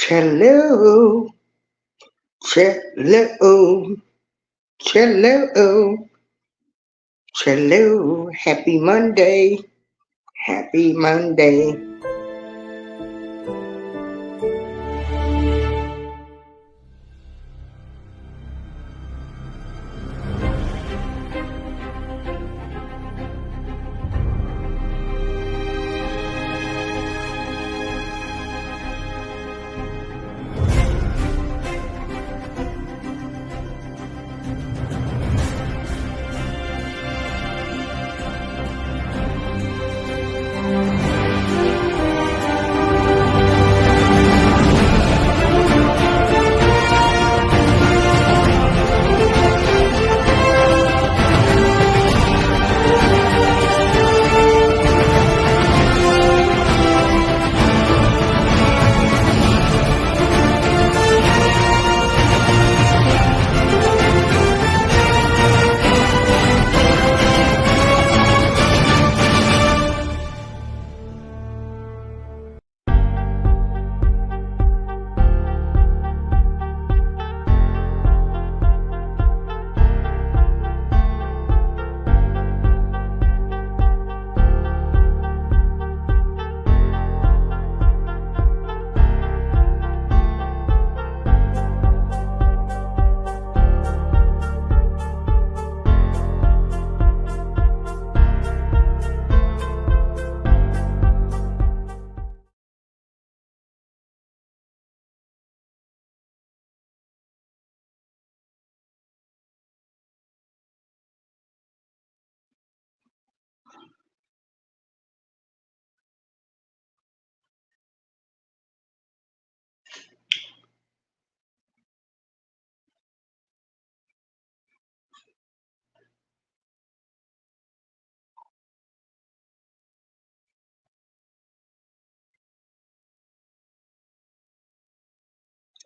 Hello, hello, hello, hello. Happy Monday. Happy Monday.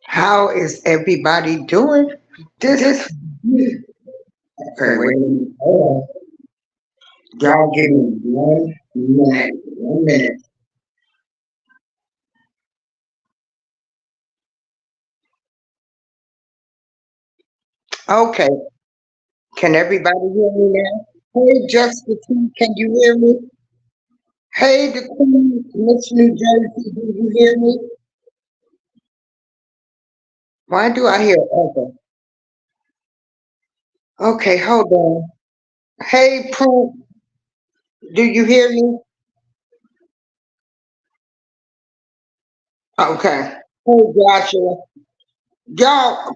How is everybody doing? This okay, wait a minute. Hold on. Y'all give me 1 minute. 1 minute. Okay. Can everybody hear me now? Hey, Jessica T, can you hear me? Hey, the Queen, Miss New Jersey, do you hear me? Why do I hear echo? Okay, hold on. Hey, Prue, do you hear me? Okay. Hey, Joshua. Y'all,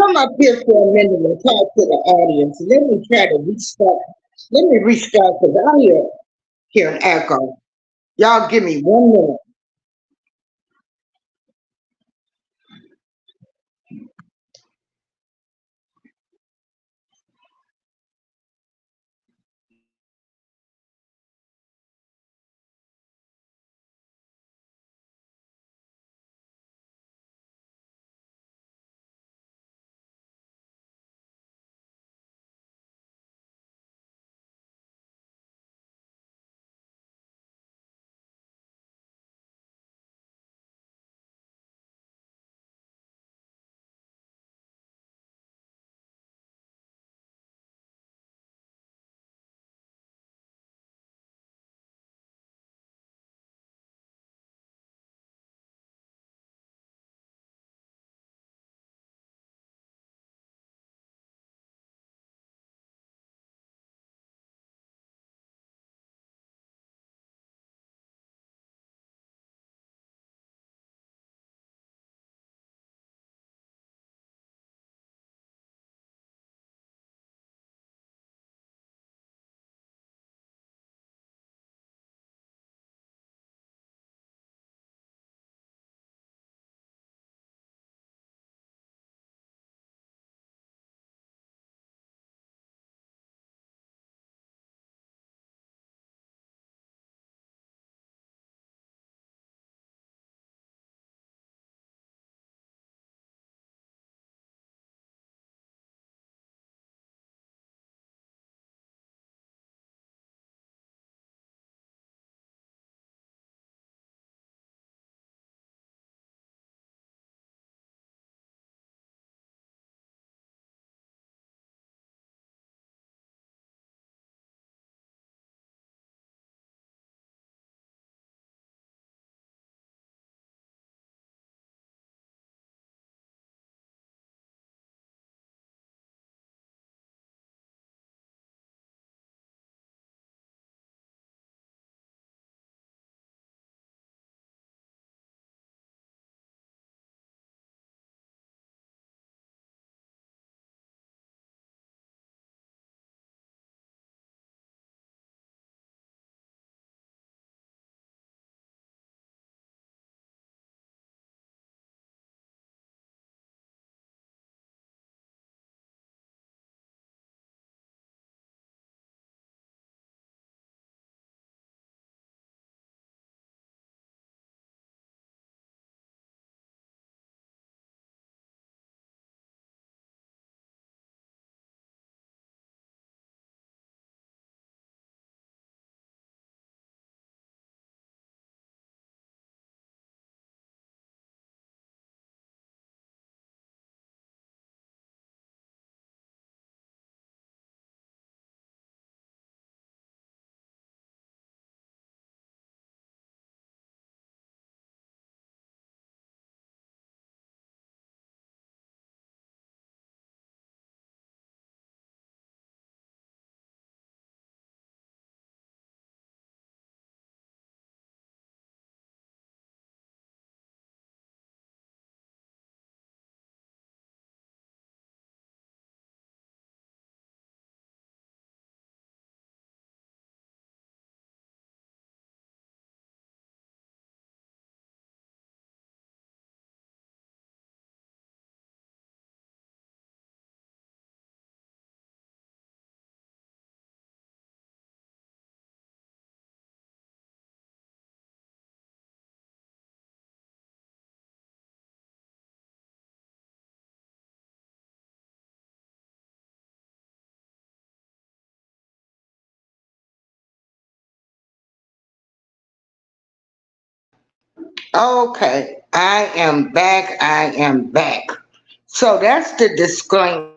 come up here for a minute and talk to the audience. Let me try to restart. Let me restart because I hear an echo. Y'all give me 1 minute. Okay, I am back. I am back. So that's the disclaimer.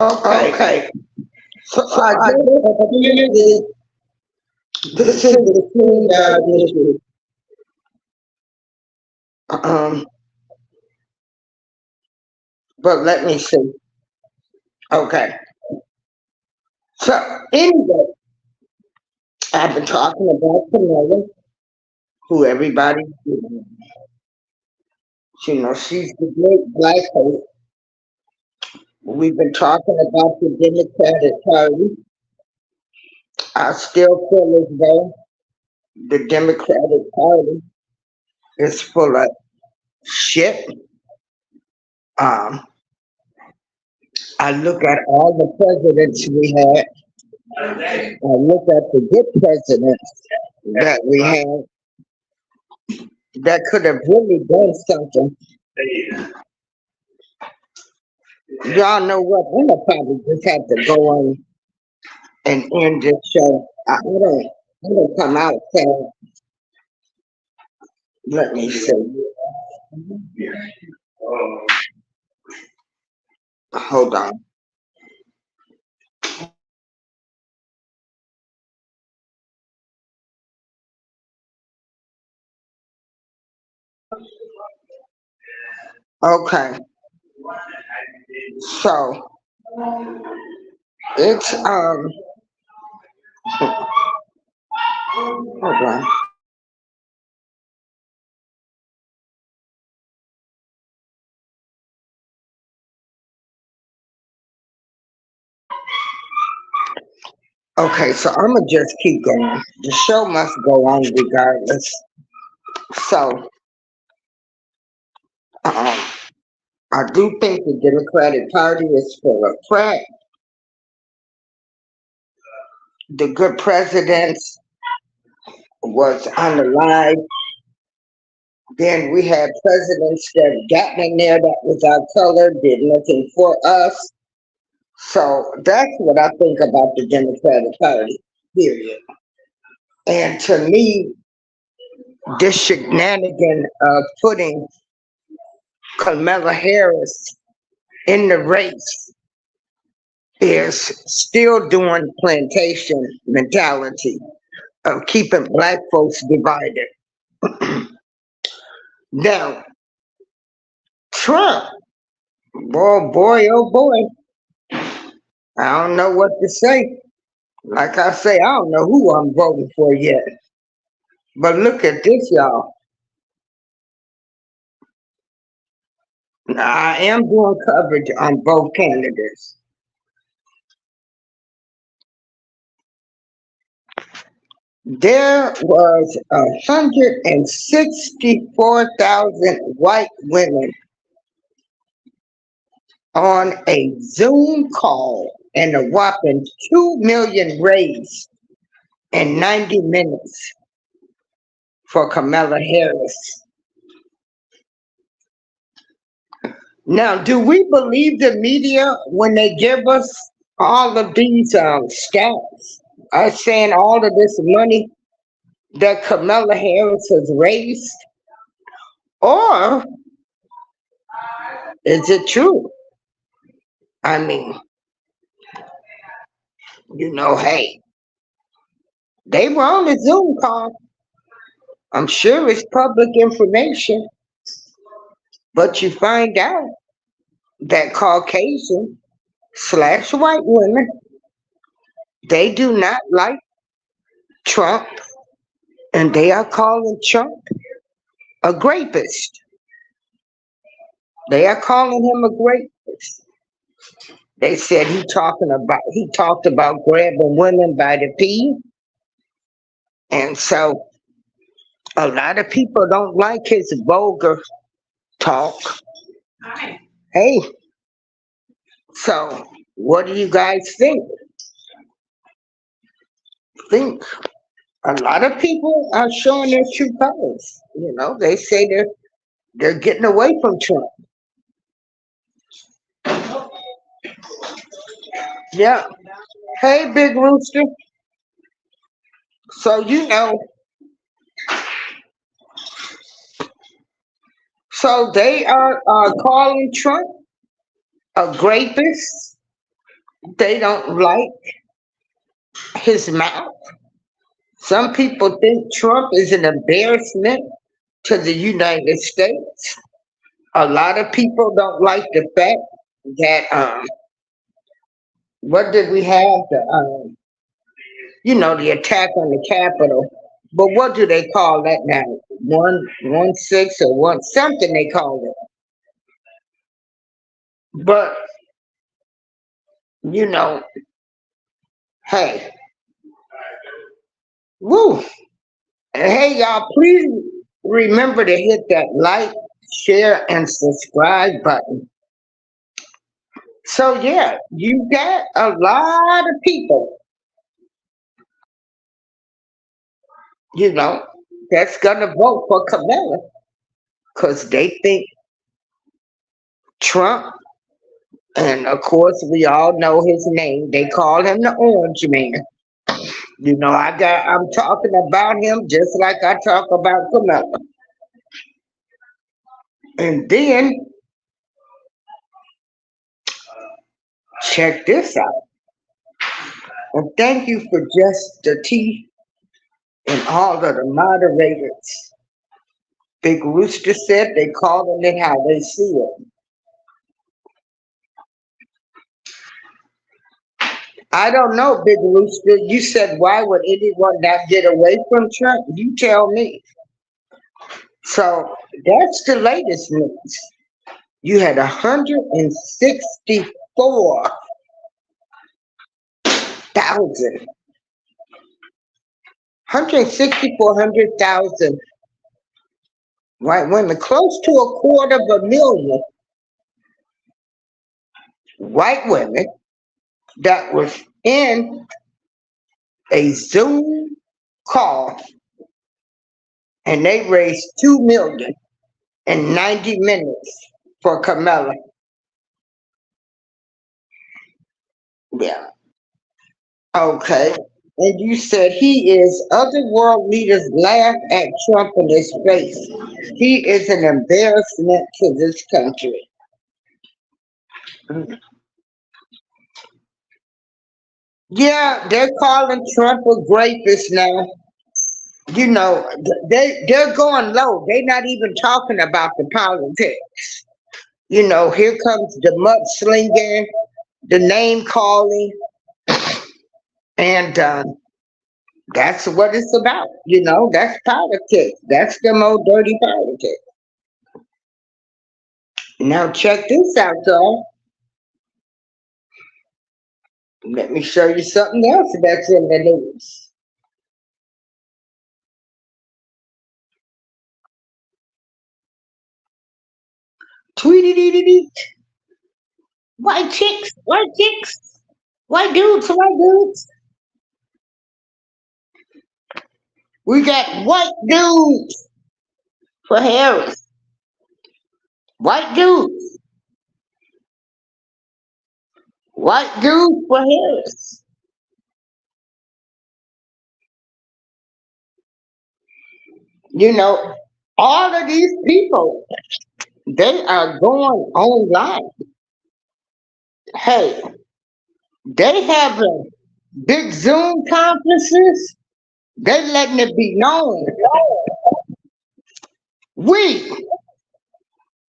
Okay, so I guess this is the thing issue. Um, but let me see. Okay, so anyway, I've been talking about Camilla, who everybody, she's the great black host. We've been talking about the Democratic Party. I still feel as though the Democratic Party is full of shit. Um, I look at all the presidents we had. I look at the good presidents that we had that could have really done something. Y'all know what? I'm gonna probably just have to go on and end this show. I don't come out. So let me see. Hold on. Okay, so it's hold on. Okay, so I'm gonna just keep going. The show must go on regardless. So um, I do think the Democratic Party is full of crap. The good presidents was unalive. Then we had presidents that got in there that was our color, did nothing for us. So that's what I think about the Democratic Party, period. And to me, this shenanigan of putting Kamala Harris in the race is still doing plantation mentality of keeping black folks divided. Now, Trump, boy, oh boy, I don't know what to say. Like I say, I don't know who I'm voting for yet. But look at this, y'all. Now, I am doing coverage on both candidates. There was 164,000 white women on a Zoom call and a whopping 2 million raised in 90 minutes for Kamala Harris. Now, do we believe the media when they give us all of these stats? Us saying all of this money that Kamala Harris has raised? Or is it true? I mean, hey, they were on the Zoom call. I'm sure it's public information, but you find out that Caucasian / white women, they do not like Trump, and they are calling Trump a rapist. They are calling him a rapist. They said he talked about grabbing women by the pee, and so a lot of people don't like his vulgar talk. Hey, so what do you guys think? Think a lot of people are showing their true colors. They say they're getting away from Trump. Yeah. Hey, Big Rooster. So so they are calling Trump a rapist. They don't like his mouth. Some people think Trump is an embarrassment to the United States. A lot of people don't like the fact that what did we have the attack on the Capitol. But what do they call that now? 116 or one something they call it. But you know, hey, woo. And hey y'all, please remember to hit that like, share, and subscribe button. So yeah, you got a lot of people, you know, that's gonna vote for Kamala because they think Trump, and of course we all know his name. They call him the Orange Man. I'm talking about him just like I talk about Kamala. And then check this out. And thank you for just the tea and all of the moderators. Big Rooster said they calling it how they see it. I don't know, Big Rooster. You said why would anyone not get away from Trump? You tell me. So that's the latest news. You had 164,000, 164,000 white women, close to a quarter of a million white women that was in a Zoom call, and they raised 2 million in 90 minutes for Kamala. Yeah. Okay. And you said he is, other world leaders laugh at Trump in his face. He is an embarrassment to this country. Yeah, they're calling Trump a rapist now. You know, they're going low. They're not even talking about the politics. You know, here comes the mudslinging, the name calling, and that's what it's about. You know, that's politics. That's them old dirty politics. Now check this out, y'all. Let me show you something else that's in the news. Tweety dee dee. White chicks, white chicks, white dudes, white dudes. We got white dudes for Harris. White dudes. White dudes for Harris. You know, all of these people, they are going online. Hey, they having big Zoom conferences. They letting it be known. We,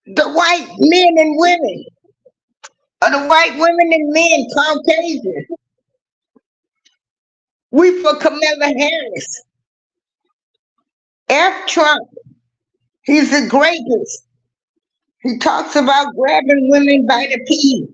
the white men and women, or the white women and men, Caucasian, we for Kamala Harris. F Trump. He's the greatest. He talks about grabbing women by the pee.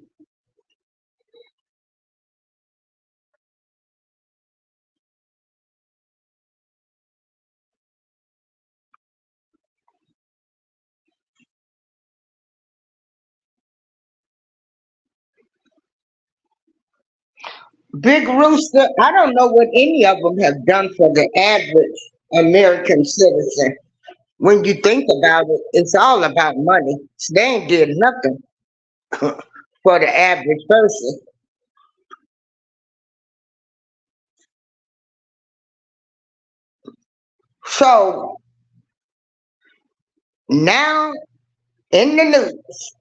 Big Rooster, I don't know what any of them have done for the average American citizen. When you think about it, it's all about money. They ain't did nothing for the average person. So now in the news,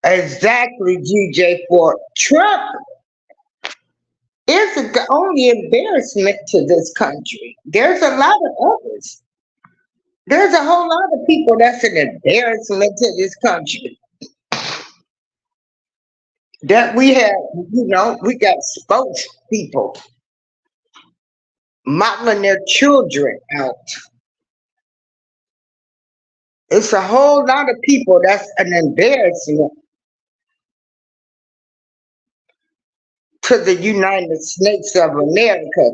exactly, GJ, for Trump isn't the only embarrassment to this country. There's a lot of others. There's a whole lot of people that's an embarrassment to this country. That we have, you know, we got spokespeople modeling their children out. It's a whole lot of people that's an embarrassment to the United States of America.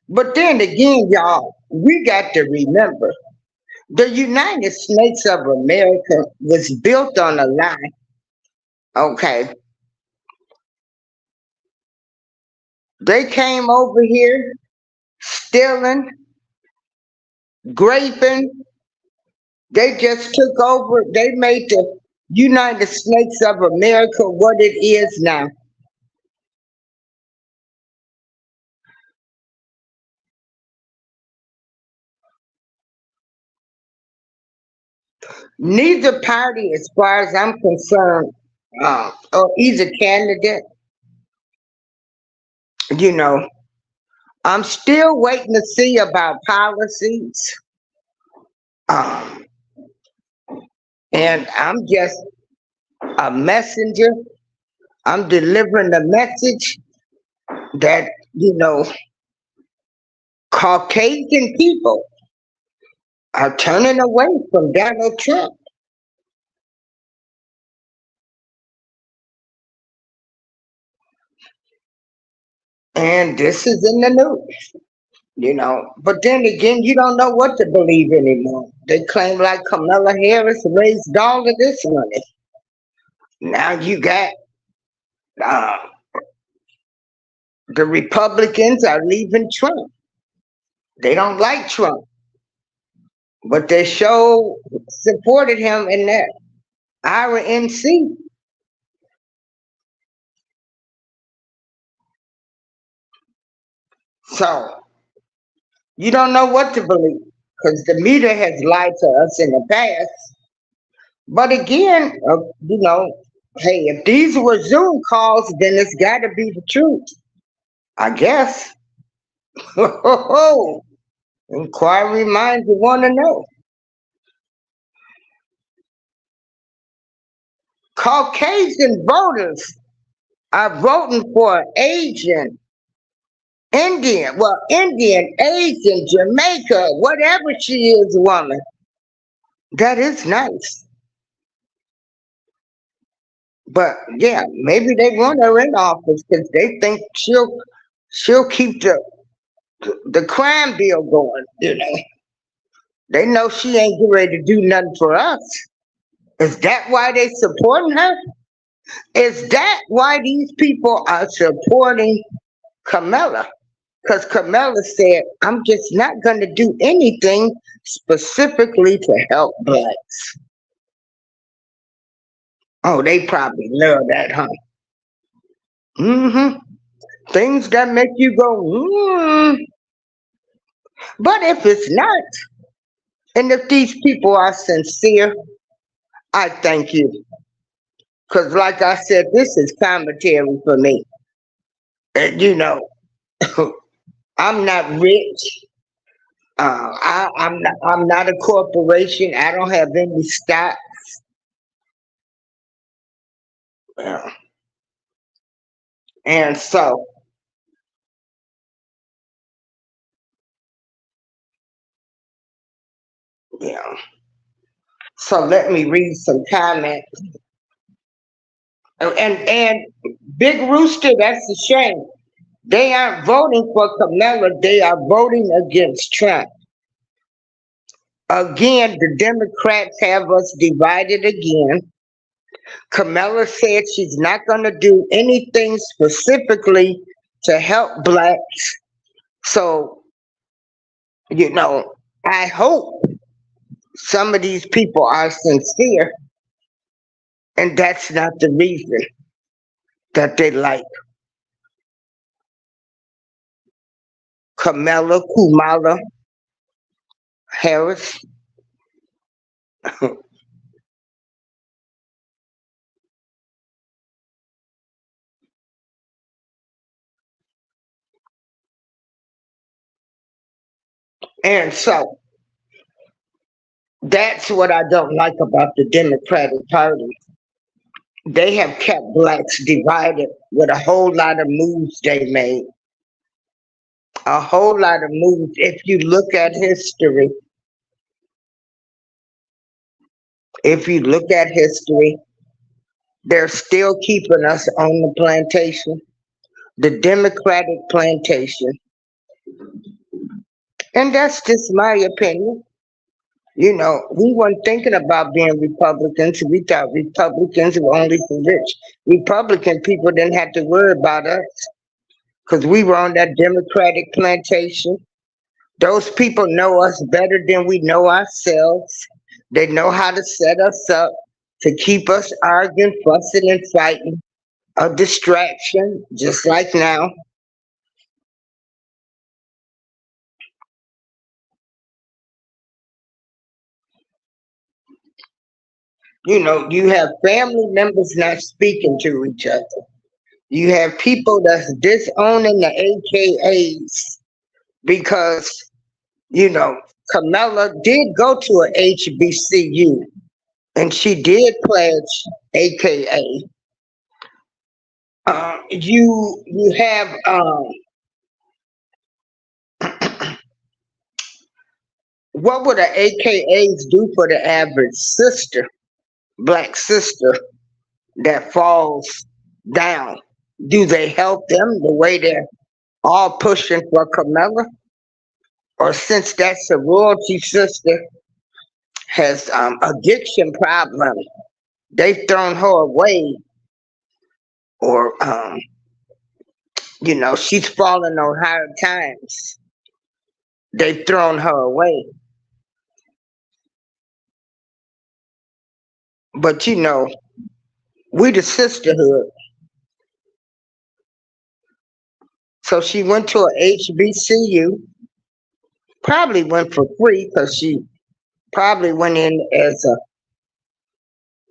But then again, y'all, we got to remember the United States of America was built on a lie. Okay. They came over here stealing, graping. They just took over. They made the United States of America what it is now. Neither party, as far as I'm concerned, or either candidate, you know, I'm still waiting to see about policies. Um, and I'm just a messenger. I'm delivering the message that, you know, Caucasian people are turning away from Donald Trump. And this is in the news. But then again, you don't know what to believe anymore. They claim like Kamala Harris raised all of this money. Now you got uh, the Republicans are leaving Trump. They don't like Trump, but they show supported him in that RNC. So you don't know what to believe because the media has lied to us in the past. But again, hey, if these were Zoom calls, then it's got to be the truth, I guess. Inquiry minds want to know. Caucasian voters are voting for Asian, Indian, Asian, Jamaica, whatever she is, woman. That is nice. But yeah, maybe they want her in office because they think she'll keep the crime bill going. They know she ain't getting ready to do nothing for us. Is that why they supporting her? Is that why these people are supporting Kamala? Because Kamala said, I'm just not going to do anything specifically to help blacks. Oh, they probably love that, huh? Mm-hmm. Things that make you go, But if it's not, and if these people are sincere, I thank you. Because, like I said, this is commentary for me. And, I'm not rich. I'm not a corporation. I don't have any stock. Uh, and so, yeah. So let me read some comments. And Big Rooster, that's a shame. They aren't voting for Kamala. They are voting against Trump. Again, the Democrats have us divided again. Kamala said she's not going to do anything specifically to help blacks. So, I hope some of these people are sincere, and that's not the reason that they like Kamala Harris. And so that's what I don't like about the Democratic Party. They have kept blacks divided with a whole lot of moves they made. A whole lot of moves. If you look at history, they're still keeping us on the plantation, the Democratic plantation. And that's just my opinion. We weren't thinking about being Republicans. We thought Republicans were only for rich. Republican people didn't have to worry about us because we were on that Democratic plantation. Those people know us better than we know ourselves. They know how to set us up to keep us arguing, fussing, and fighting. A distraction, just like now. You have family members not speaking to each other. You have people that's disowning the AKAs because, you know, Camilla did go to a HBCU and she did pledge AKA. You have what would the AKAs do for the average sister, black sister that falls down? Do they help them the way they're all pushing for Camilla? or since that sorority sister has addiction problem, they've thrown her away, or she's fallen on hard times. They've thrown her away. But we the sisterhood. So she went to a HBCU, probably went for free because she probably went in as a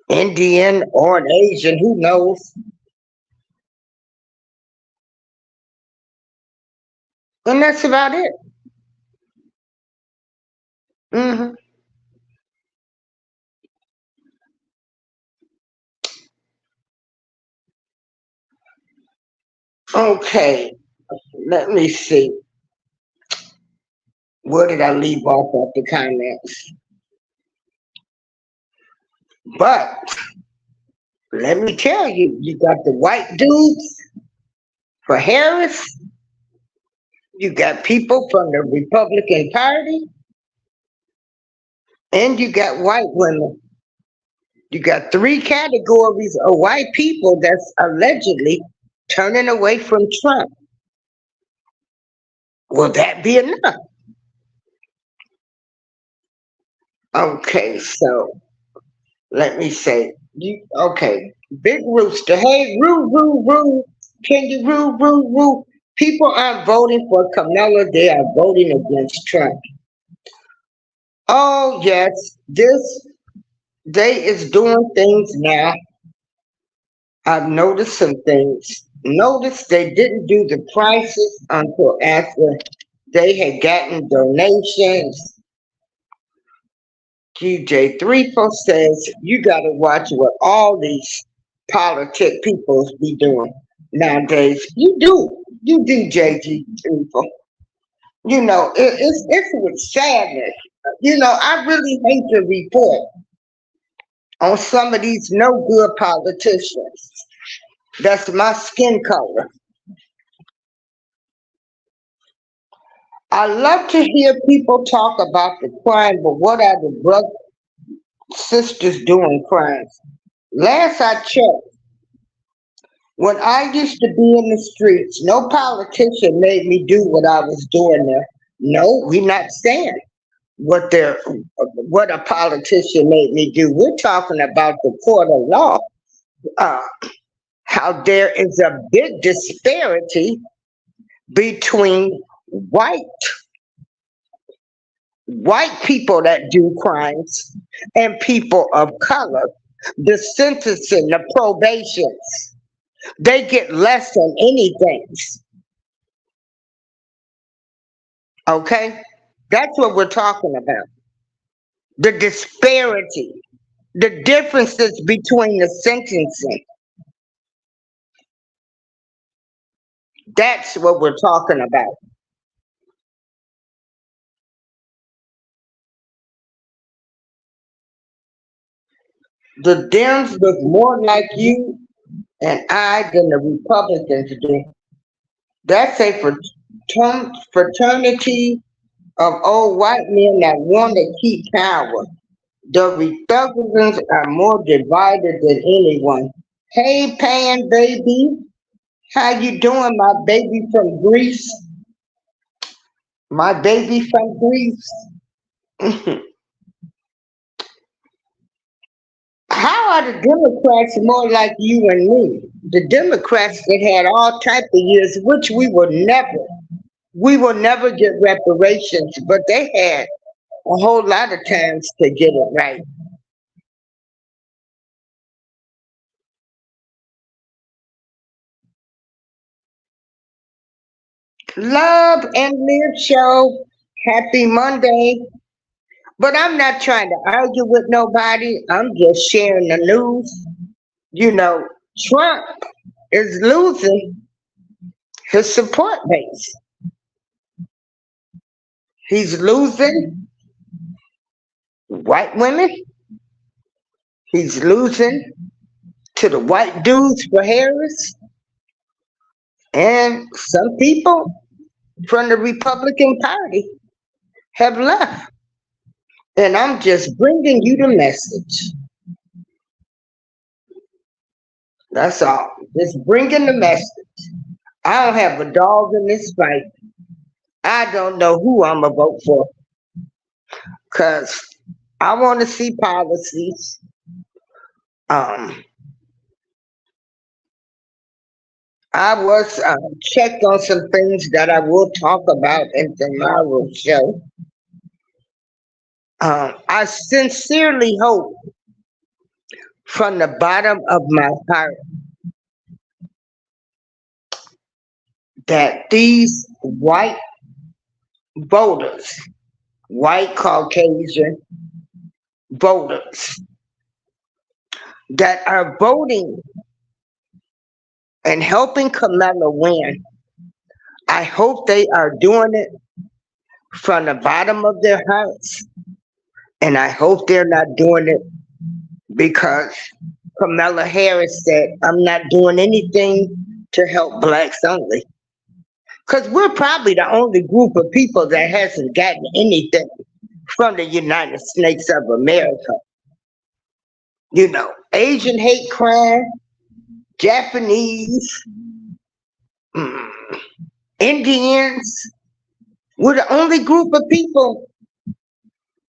Indian or an Asian, who knows? And that's about it. hmm Okay, let me see. Where did I leave off at the comments? But let me tell you, you got the white dudes for Harris, you got people from the Republican Party, and you got white women. You got three categories of white people that's allegedly turning away from Trump. Will that be enough? Okay, so let me say, okay, Big Rooster, hey, Roo, Roo, Roo, can you Roo, Roo, Roo? People aren't voting for Kamala, they are voting against Trump. Oh, yes, this they is doing things now. I've noticed some things. Notice they didn't do the prices until after they had gotten donations. GJ34 says you got to watch what all these politic people be doing nowadays. You do, JG34. It's with sadness. I really hate to report on some of these no good politicians. That's my skin color. I love to hear people talk about the crime, but what are the brothers sisters doing crimes? Last I checked, when I used to be in the streets, no politician made me do what I was doing there. No, we're not saying what a politician made me do. We're talking about the court of law. Uh, how there is a big disparity between white white people that do crimes and people of color. The sentencing, the probations, they get less than anything. Okay? That's what we're talking about. The disparity, the differences between the sentencing. That's what we're talking about. The Dems look more like you and I than the Republicans do. That's a fraternity of old white men that want to keep power. The Republicans are more divided than anyone. Hey, Pan baby, how you doing, my baby from Greece? My baby from Greece. How are the Democrats more like you and me? The Democrats that had all type of years, which we will never get reparations, but they had a whole lot of times to get it right. Love and Live Show. Happy Monday. But I'm not trying to argue with nobody. I'm just sharing the news. You know, Trump is losing his support base. He's losing white women. He's losing to the white dudes for Harris and some people from the Republican Party. have left. And I'm just bringing you the message. That's all. Just bringing the message. I don't have a dog in this fight. I don't know who I'm going to vote for because I want to see policies. Um, I was checked on some things that I will talk about in tomorrow's show. I sincerely hope from the bottom of my heart that these white voters, white Caucasian voters that are voting and helping Kamala win, I hope they are doing it from the bottom of their hearts. And I hope they're not doing it because Kamala Harris said, I'm not doing anything to help blacks only. Because we're probably the only group of people that hasn't gotten anything from the United States of America. You know, Asian hate crime, Japanese, mm, Indians. We're the only group of people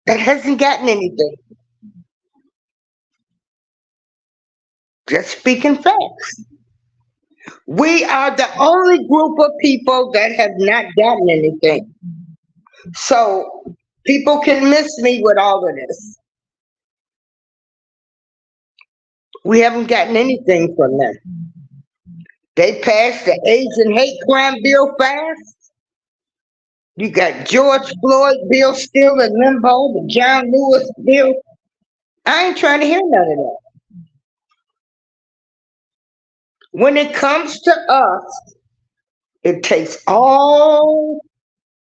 that hasn't gotten anything. Just speaking facts. We are the only group of people that have not gotten anything. So people can miss me with all of this. We haven't gotten anything from them. They passed the Asian hate crime bill fast. You got George Floyd bill still in limbo, the John Lewis bill. I ain't trying to hear none of that. When it comes to us, it takes all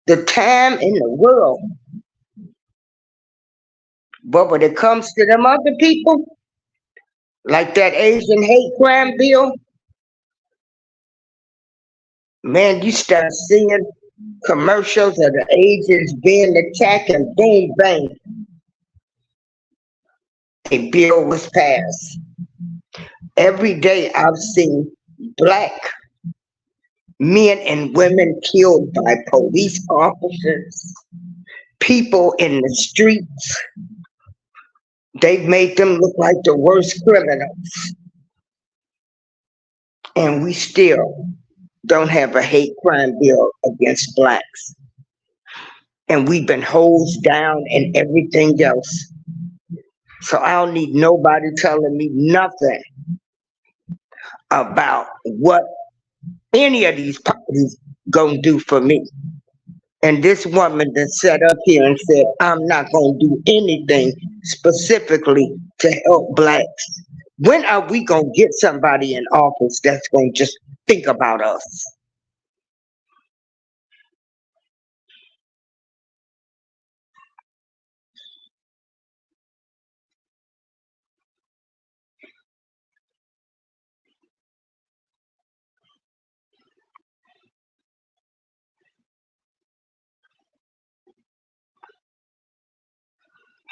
the time in the world. But when it comes to them other people, like that Asian hate crime bill, man, you start seeing commercials of the Asians being attacked and boom, bang, a bill was passed. Every day I've seen black men and women killed by police officers, people in the streets. They've made them look like the worst criminals. And we still don't have a hate crime bill against blacks. And we've been hosed down and everything else. So I don't need nobody telling me nothing about what any of these parties gonna do for me. And this woman that sat up here and said, I'm not gonna do anything specifically to help blacks. When are we gonna get somebody in office that's gonna just think about us?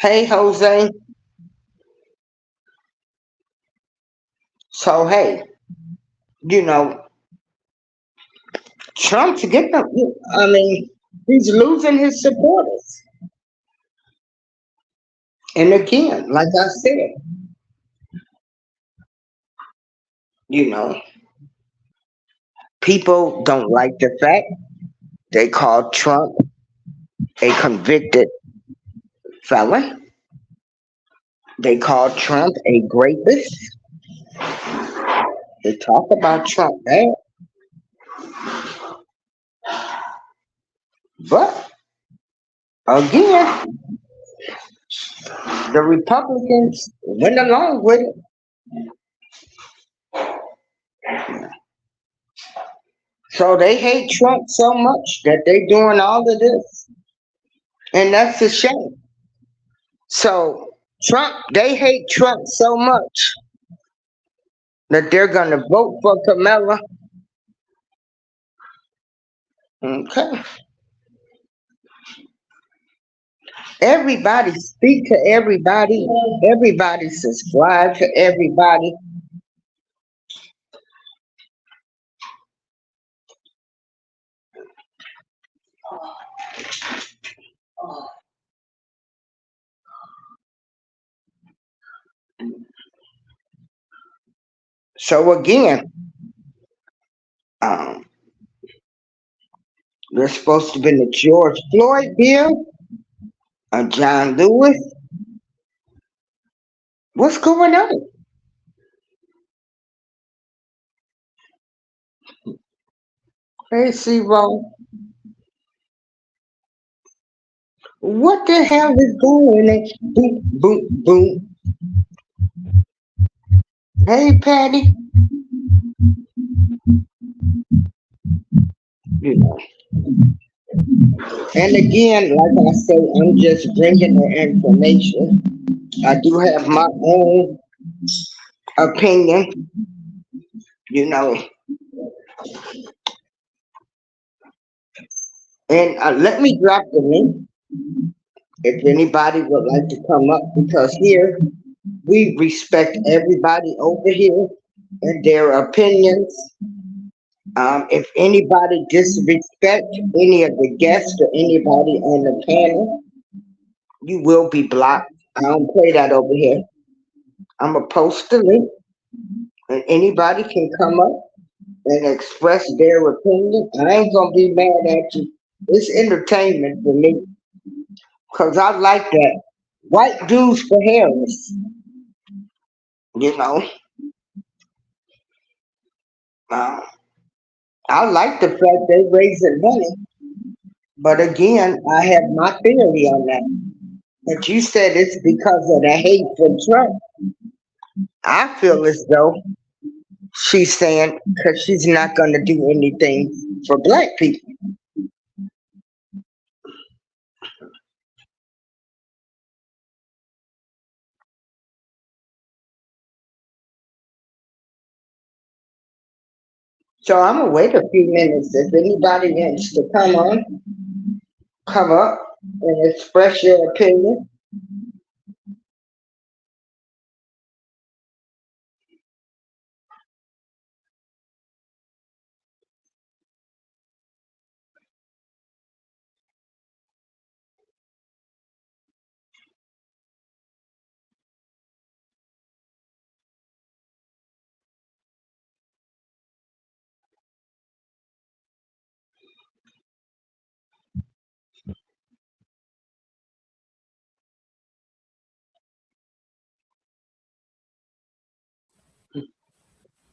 Hey, Jose. So, hey, you know, Trump's getting, I mean, he's losing his supporters. And again, like I said, you know, people don't like the fact they called Trump a convicted felon. They called Trump a rapist. They talk about Trump bad. But again, the Republicans went along with it. So they hate Trump so much that they're doing all of this. And that's a shame. So Trump, they hate Trump so much that they're gonna vote for Kamala. Okay. Everybody speak to everybody. Everybody subscribe to everybody. So again, um, there's supposed to be the George Floyd bill, John Lewis. What's going on? Hey, C-Roll, what the hell is going on? Boom, boom, boom. Hey, Patty. You know. And again, like I say, I'm just bringing the information. I do have my own opinion. You know, and let me drop the link if anybody would like to come up because here we respect everybody over here and their opinions. If anybody disrespect any of the guests or anybody on the panel, you will be blocked. I don't play that over here. I'm gonna post the link, and anybody can come up and express their opinion. I ain't gonna be mad at you. It's entertainment for me, cause I like that. White dudes for Harris, you know. Uh, I like the fact they raising money, but again, I have my theory on that. But you said it's because of the hate for Trump. I feel as though she's saying because she's not going to do anything for black people. So I'm gonna wait a few minutes. If anybody wants to come on, come up and express your opinion.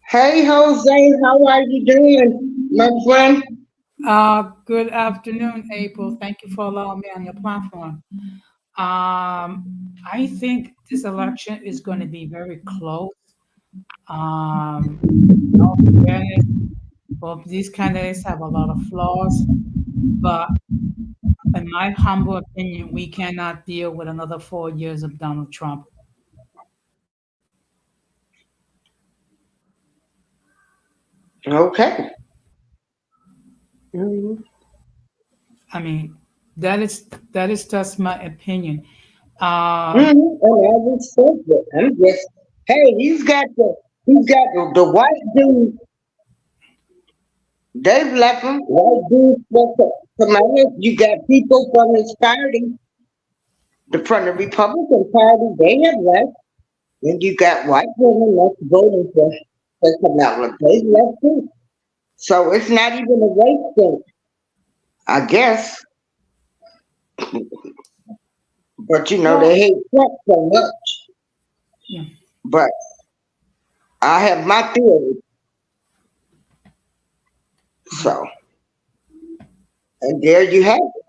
Hey Jose, how are you doing, my friend? Good afternoon, April. Thank you for allowing me on your platform. I think this election is going to be very close. In all fairness, both these candidates have a lot of flaws, but in my humble opinion, we cannot deal with another 4 years of Donald Trump. Okay. Mhm. I mean, that is just my opinion. Um, And I respect it. I'm just, hey, he's got the white dude. They've left him. White dude supposed to come out. You got people from his party, from the Republican Party. They have left. And you got white women that's voting for Kamala. They left too. So it's not even a race thing, I guess. But you know, they well, hate Trump so much. yeah. But I have my theory. So, and there you have it.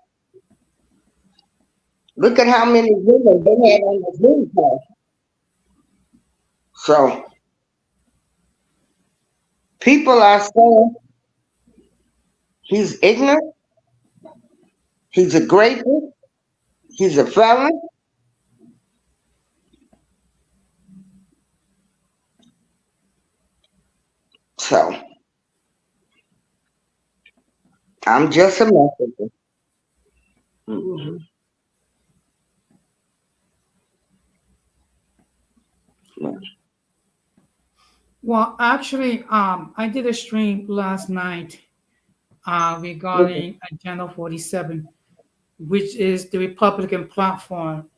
Look at how many women they had on the Zoom call. So, people are saying he's ignorant, he's a grapist, he's a felon. So, I'm just a messenger. Mhm. Well, actually, I did a stream last night regarding Agenda 47, which is the Republican platform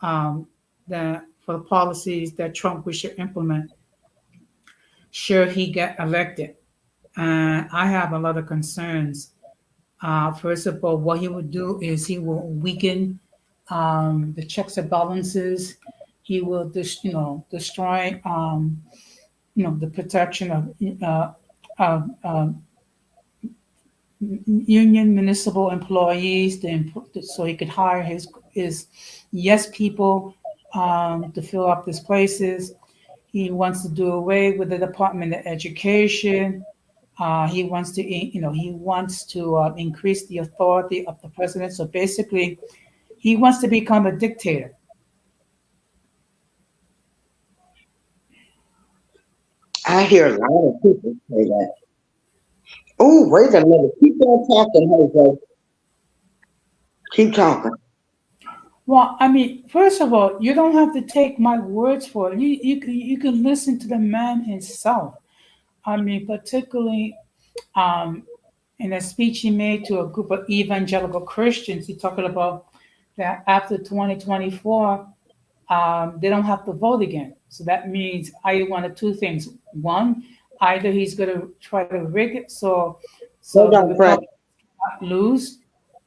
um, that for the policies that Trump wish to implement should he get elected. And I have a lot of concerns. First of all, what he would do is he will weaken the checks and balances. He will, destroy, the protection of union municipal employees, so he could hire his yes people to fill up these places. He wants to do away with the Department of Education. He wants to, he wants to increase the authority of the president. So basically, he wants to become a dictator. I hear a lot of people say that. Oh, wait a minute. Keep on talking, Jose. Keep talking. Well, I mean, first of all, you don't have to take my words for it. You can listen to the man himself. I mean, particularly um, in a speech he made to a group of evangelical Christians, he talking about that after 2024, they don't have to vote again. So that means either one of two things. One, either he's going to try to rig it so Hold the on, Frank. Republicans lose,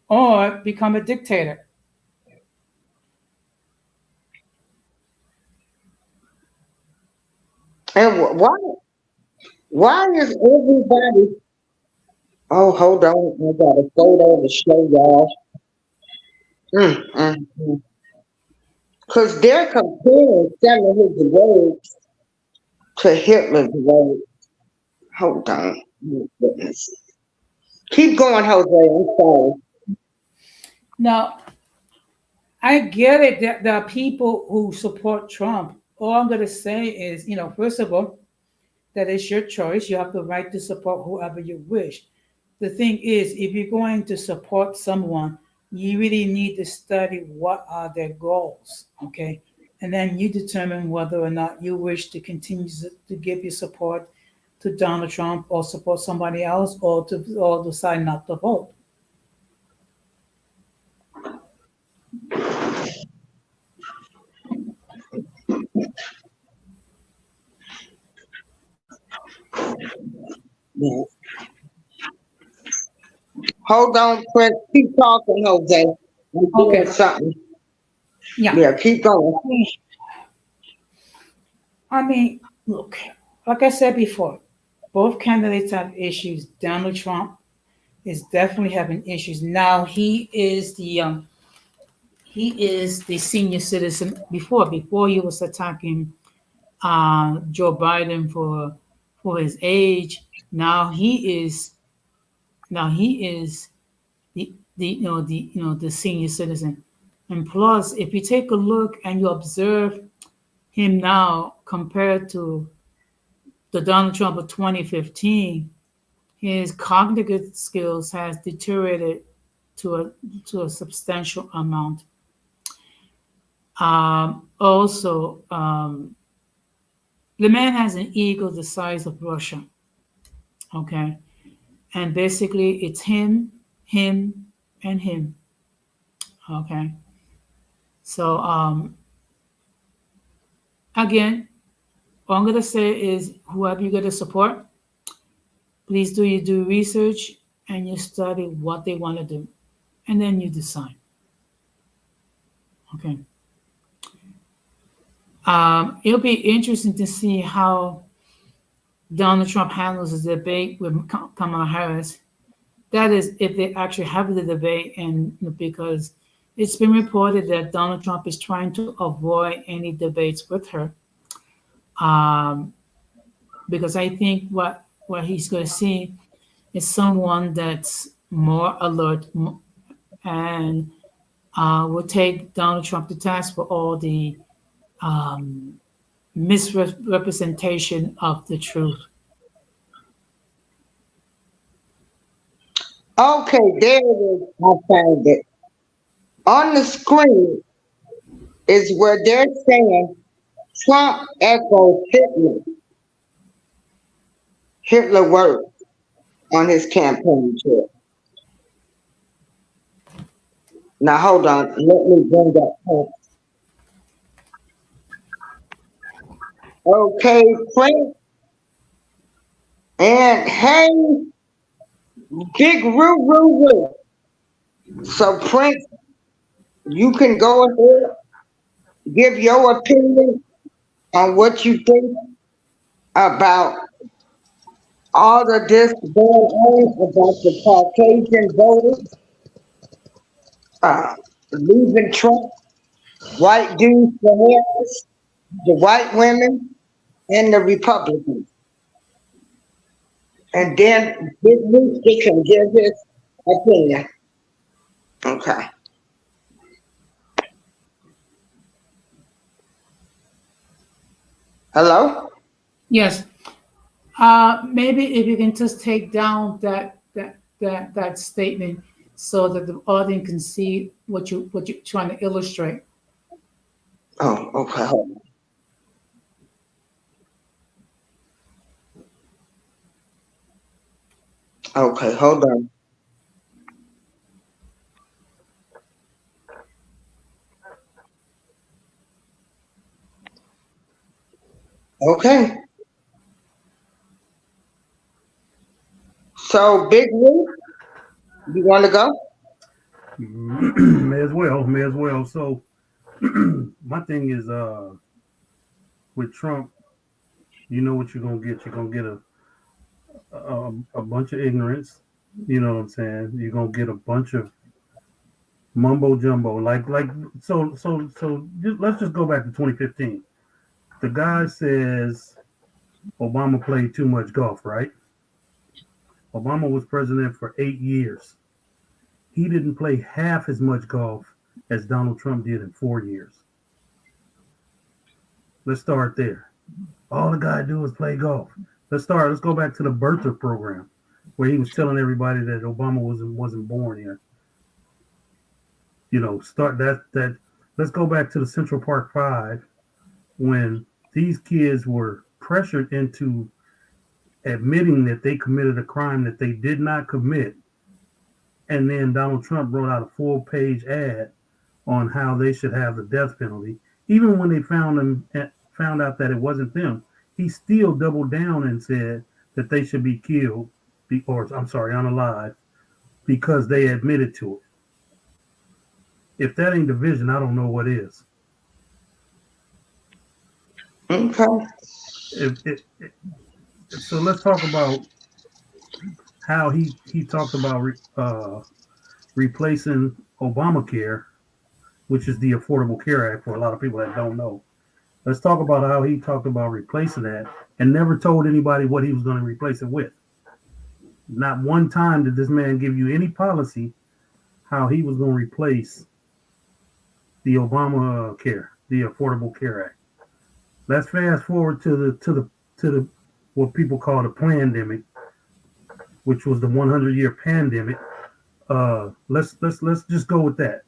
or become a dictator. And why is everybody? Oh, hold on. I got a photo to show y'all. Because they're comparing some of his words to Hitler's words. Hold on. Oh, goodness. Keep going, Jose. I'm sorry. Now, I get it that there are people who support Trump. All I'm going to say is, first of all, that is your choice. You have the right to support whoever you wish. The thing is, if you're going to support someone, you really need to study what are their goals, okay? And then you determine whether or not you wish to continue to give your support to Donald Trump or support somebody else or decide not to vote. Yeah. Hold on, Prince. Keep talking, Jose. I'm doing Okay. something. Yeah. Yeah, keep going. I mean, look, like I said before, both candidates have issues. Donald Trump is definitely having issues. Now he is the senior citizen. Before he was attacking Joe Biden for his age. Now he is the senior citizen. And plus, if you take a look and you observe him now compared to the Donald Trump of 2015, his cognitive skills has deteriorated to a substantial amount. Also, the man has an ego the size of Russia. Okay, and basically it's him, and him. Okay, so again, what I'm gonna say is whoever you're gonna support, please do research and you study what they want to do, and then you decide. Okay. It'll be interesting to see how Donald Trump handles his debate with Kamala Harris. That is, if they actually have the debate, and because it's been reported that Donald Trump is trying to avoid any debates with her, um, because I think what he's going to see is someone that's more alert and will take Donald Trump to task for all the um, misrepresentation of the truth. Okay, there it is. I found it. On the screen is where they're saying Trump echoes Hitler words on his campaign trail. Now hold on, let me bring that up. Okay, Prince, and hey, big roo roo roo. So Prince, you can go ahead, give your opinion on what you think about all of this going on about the Caucasian voters uh, leaving Trump, white dudes for Harris, the white women, and the Republicans. And then Big Rooster can give his opinion. Okay. Hello? Yes. Maybe if you can just take down that statement so that the audience can see what you're trying to illustrate. Oh, okay. Okay, hold on. Okay. So, Big Roo, you want to go? May as well, may as well. So my thing is with Trump, you know what you're gonna get. You're gonna get a bunch of ignorance. You know what I'm saying? You're gonna get a bunch of mumbo jumbo. Let's just go back to 2015. The guy says Obama played too much golf, right? Obama was president for 8 years. He didn't play half as much golf as Donald Trump did in 4 years. Let's start there. All the guy do is play golf. Let's go back to the birther program where he was telling everybody that Obama wasn't born here. You know, start that let's go back to the Central Park Five when these kids were pressured into admitting that they committed a crime that they did not commit. And then Donald Trump wrote out a full-page ad on how they should have the death penalty. Even when they found out that it wasn't them, he still doubled down and said that they should be killed, or I'm sorry, unalive, because they admitted to it. If that ain't division, I don't know what is. Okay. If, if, so let's talk about how he talked about replacing Obamacare, which is the Affordable Care Act for a lot of people that don't know. Let's talk about how he talked about replacing that and never told anybody what he was going to replace it with. Not one time did this man give you any policy how he was going to replace the Obamacare, the Affordable Care Act. Let's fast forward to the what people call the pandemic, which was the 100-year pandemic. Let's just go with that.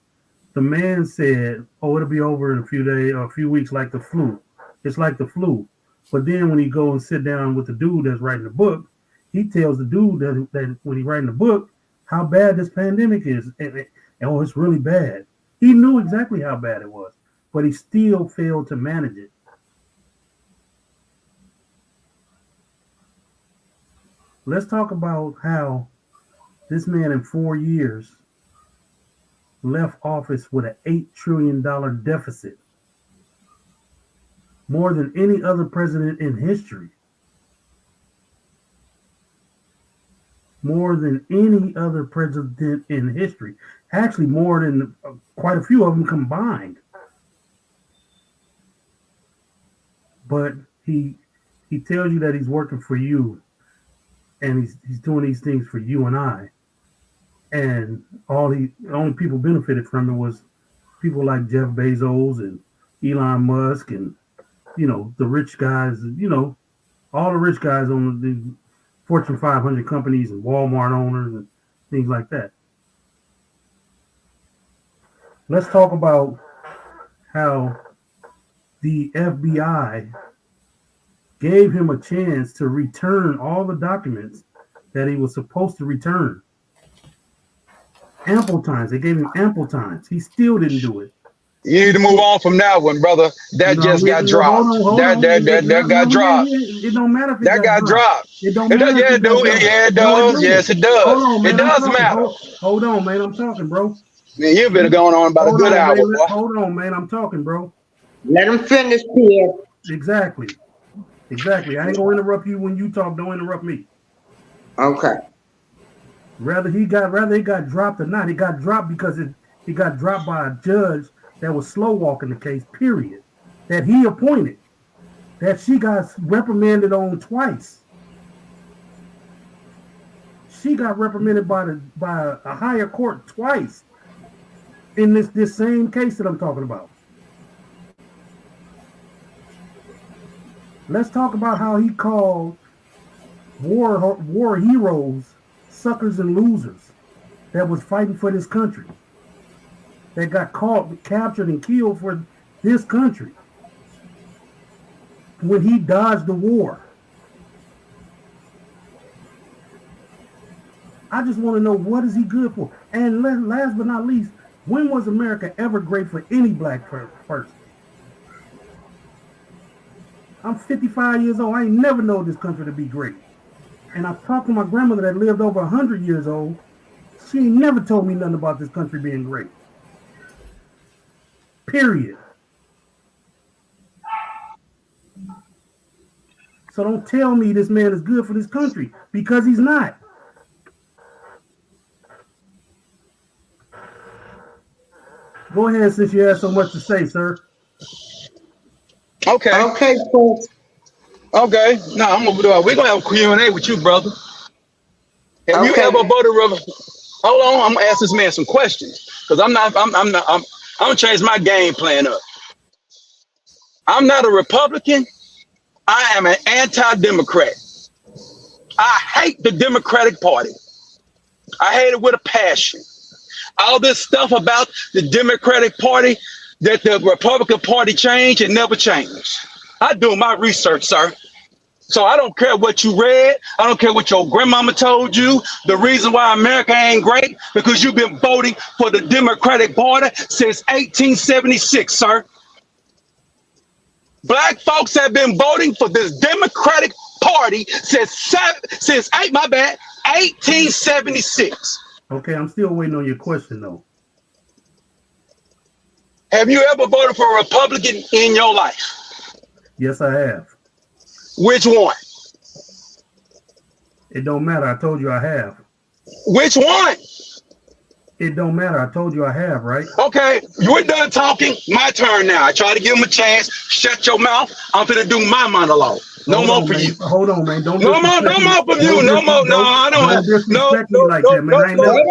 The man said, "Oh, it'll be over in a few days or a few weeks, like the flu. It's like the flu." But then when he go and sit down with the dude that's writing the book, he tells the dude that when he's writing the book, how bad this pandemic is, and oh, it's really bad. He knew exactly how bad it was, but he still failed to manage it. Let's talk about how this man in 4 years left office with an $8 trillion deficit, more than any other president in history. More than any other president in history. Actually, more than quite a few of them combined. But he tells you that he's working for you, and he's doing these things for you and I. And the only people benefited from it was people like Jeff Bezos and Elon Musk and the rich guys. All the rich guys on the Fortune 500 companies and Walmart owners and things like that. Let's talk about how the FBI gave him a chance to return all the documents that he was supposed to return. Ample times. They gave him ample times. He still didn't do it. You need to move on from that one, brother. That just got dropped. That got dropped. It don't matter if that got dropped. It don't matter. Yeah, it does. Yes, it does. Hold on, man, it does matter. Hold on, man. I'm talking, bro. Man, you've been going on about a good hour, boy. Hold on, man. I'm talking, bro. Let him finish, Pierre. Exactly. I ain't gonna interrupt you when you talk. Don't interrupt me. Okay. Rather he got dropped or not. He got dropped because he got dropped by a judge that was slow walking the case, period. That he appointed. That she got reprimanded on twice. She got reprimanded by a higher court twice in this same case that I'm talking about. Let's talk about how he called war heroes suckers and losers that was fighting for this country, that got caught, captured, and killed for this country when he dodged the war. I just want to know, what is he good for? And last but not least, when was America ever great for any black person? I'm 55 years old. I ain't never known this country to be great. And I talked to my grandmother that lived over 100 years old. She ain't never told me nothing about this country being great. Period. So don't tell me this man is good for this country, because he's not. Go ahead, since you have so much to say, sir. Okay. Okay, folks. Okay. No, we're gonna have a Q&A with you, brother. Have you ever voted? Hold on, I'm gonna ask this man some questions, because I'm gonna change my game plan up. I'm not a Republican. I am an anti-Democrat. I hate the Democratic Party. I hate it with a passion. All this stuff about the Democratic Party, that the Republican Party changed, it never changed. I do my research, sir. So I don't care what you read. I don't care what your grandmama told you. The reason why America ain't great, because you've been voting for the Democratic Party since 1876, sir. Black folks have been voting for this Democratic Party since 1876. Okay, I'm still waiting on your question, though. Have you ever voted for a Republican in your life? Yes, I have. Which one? It don't matter. I told you I have. Which one? It don't matter. I told you I have, right? Okay, you're done talking. My turn now. I try to give him a chance. Shut your mouth. I'm gonna do my monologue. No more for you. Hold on, man. Don't no more for you. No more. No, I don't have. Disrespect me like that, man. I ain't never.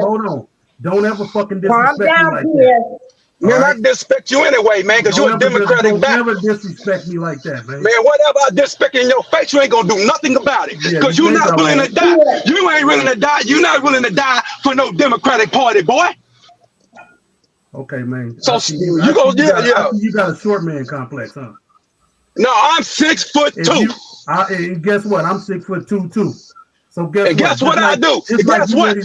Hold on. Don't ever fucking disrespect me like that. Man, I disrespect you anyway, man, because you're a Democratic back. Don't ever disrespect me like that, man. Man, whatever I disrespect in your face, you ain't gonna do nothing about it. Because you're not willing to die. You ain't willing to die. You're not willing to die for no Democratic Party, boy. Okay, man. So you got a short man complex, huh? No, I'm 6'2". And guess what? I'm 6'2" too. So guess what I do? Guess what? I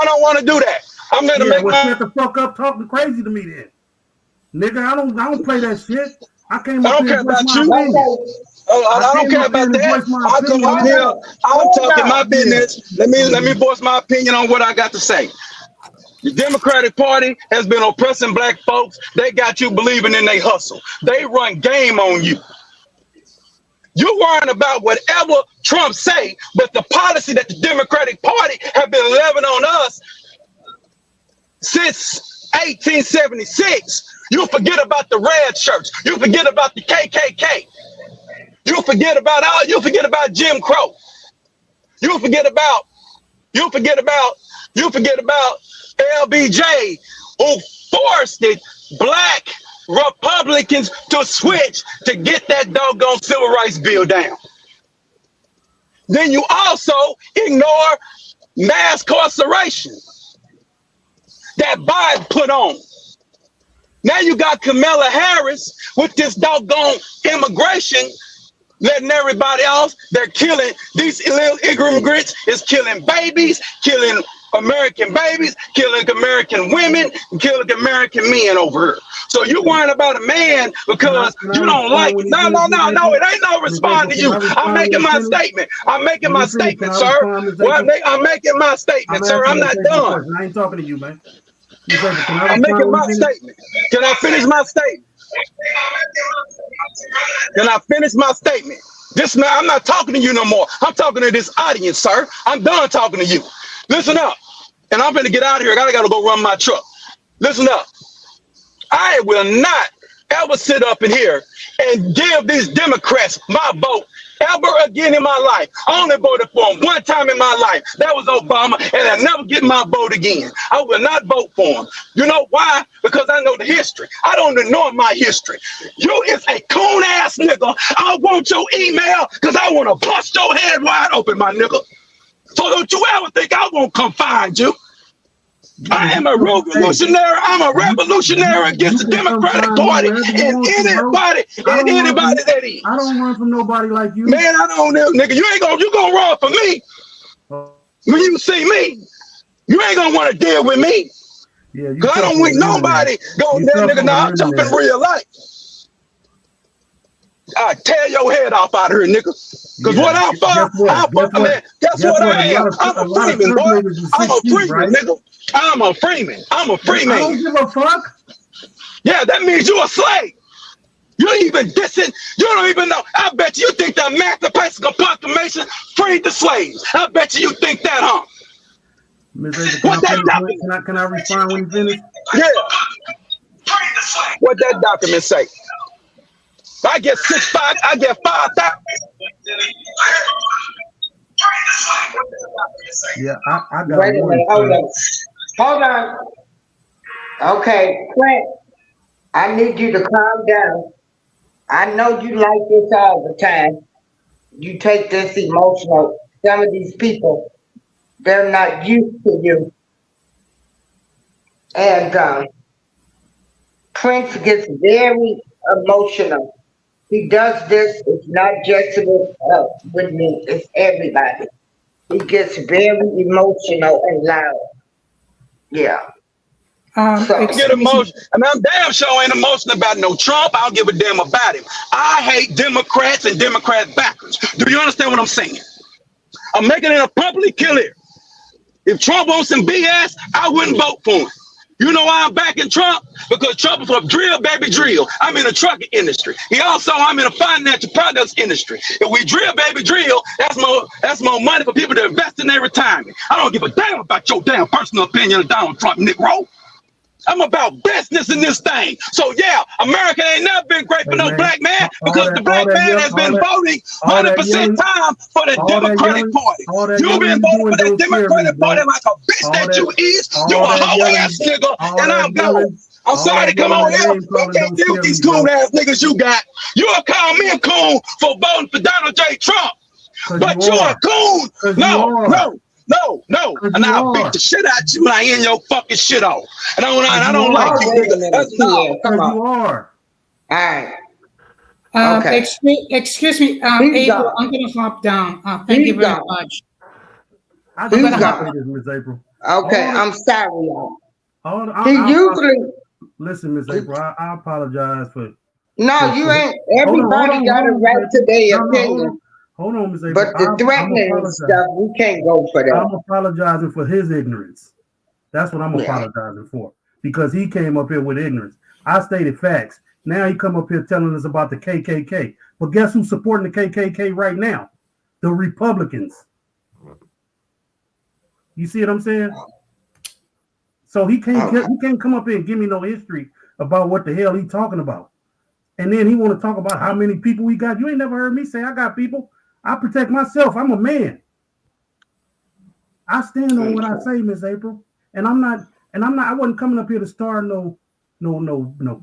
don't want to do that. I'm gonna make my. Shut the fuck up, talking crazy to me then, nigga. I don't play that shit. I came up here. I don't care about you. I don't care about that. I come up here. I'm talking my business. Let me voice my opinion on what I got to say. The Democratic Party has been oppressing black folks. They got you believing in they hustle. They run game on you. You're worrying about whatever Trump say, but the policy that the Democratic Party have been levying on us since 1876, you forget about the red shirts. You forget about the KKK. You forget about Jim Crow. You forget about LBJ, who forced the black Republicans to switch to get that doggone civil rights bill down. Then you also ignore mass incarceration. that Biden put on. Now you got Kamala Harris with this doggone immigration, letting everybody else, they're killing these illegal immigrants, is killing babies, killing American babies, killing American women, killing American men over here. So you worrying about a man because you don't like it. No, it ain't no respond to you. I'm making my statement. I'm making my statement, sir. I'm making my statement, sir. I'm not done. I ain't talking to you, man. I'm making my statement. Can I finish my statement? Can I finish my statement? This man, I'm not talking to you no more. I'm talking to this audience, sir. I'm done talking to you. Listen up. And I'm going to get out of here. I got to go run my truck. Listen up. I will not ever sit up in here and give these Democrats my vote ever again in my life. I only voted for him one time in my life. That was Obama, and I'll never get my vote again. I will not vote for him. You know why? Because I know the history. I don't ignore my history. You is a coon ass nigga. I want your email because I want to bust your head wide open, my nigga. So don't you ever think I won't come find you. I am a revolutionary. I'm a revolutionary against the Democratic Party and anybody that is. I don't run from nobody like you. Man, I don't know, nigga. You gonna run for me. When you see me, you ain't gonna want to deal with me. Yeah, because I don't want nobody going there, nigga. Now I'm talking real life. I tear your head off out of here, nigga. Because what I'm for, guess what I am? I'm a freeman, boy. I'm a freeman, nigga. I'm a freeman. I'm a freeman. I don't give a fuck. Yeah, that means you a slave. You don't even dissing. You don't even know. I bet you think the Emancipation Proclamation freed the slaves. I bet you think that, huh? Can I respond when you finish? Yeah. What that document say? I get 6,500. I get 5,000. Yeah, I got. Wait a minute. Hold on. Okay, Clint, I need you to calm down. I know you like this all the time. You take this emotional. Some of these people, they're not used to you. And Prince gets very emotional. He does this, it's not just with me, it's everybody. He gets very emotional and loud. Yeah. I get emotional. I mean, I'm damn sure ain't emotional about no Trump. I don't give a damn about him. I hate Democrats and Democrat backers. Do you understand what I'm saying? I'm making it publicly clear. If Trump wants some BS, I wouldn't vote for him. You know why I'm backing Trump? Because Trump is a drill, baby, drill. I'm in the trucking industry. I'm in the financial products industry. If we drill, baby, drill, that's more money for people to invest in their retirement. I don't give a damn about your damn personal opinion of Donald Trump, Negro. I'm about business in this thing. So yeah, America ain't never been great for no black man because the black man has been voting 100% time for the Democratic Party. You've been voting for the Democratic Party like a bitch that you is. You a hoe ass nigga, and I'm going. I'm sorry to come on here. I can't deal with these coon ass niggas you got. You'll call me a coon for voting for Donald J. Trump, but you're a coon. No. And I'll beat the shit out you when I end your fucking shit off. And I don't like you. That's no. Come on. You are. All right. Okay. Excuse me, April, I'm going to hop down. Thank you very much. I do got this, Miss April. Okay, I'm sorry, y'all. Listen, Miss April, I apologize for. No, you ain't. Everybody got a right to their opinion. Hold on, Ms. April. But the threatening and stuff, we can't go for that. I'm apologizing for his ignorance. That's what I'm apologizing for. Because he came up here with ignorance. I stated facts. Now he come up here telling us about the KKK. But guess who's supporting the KKK right now? The Republicans. You see what I'm saying? So he can't come up here and give me no history about what the hell he talking about. And then he want to talk about how many people we got. You ain't never heard me say I got people. I protect myself. I'm a man. I stand on what I say, Miss April. And I wasn't coming up here to start no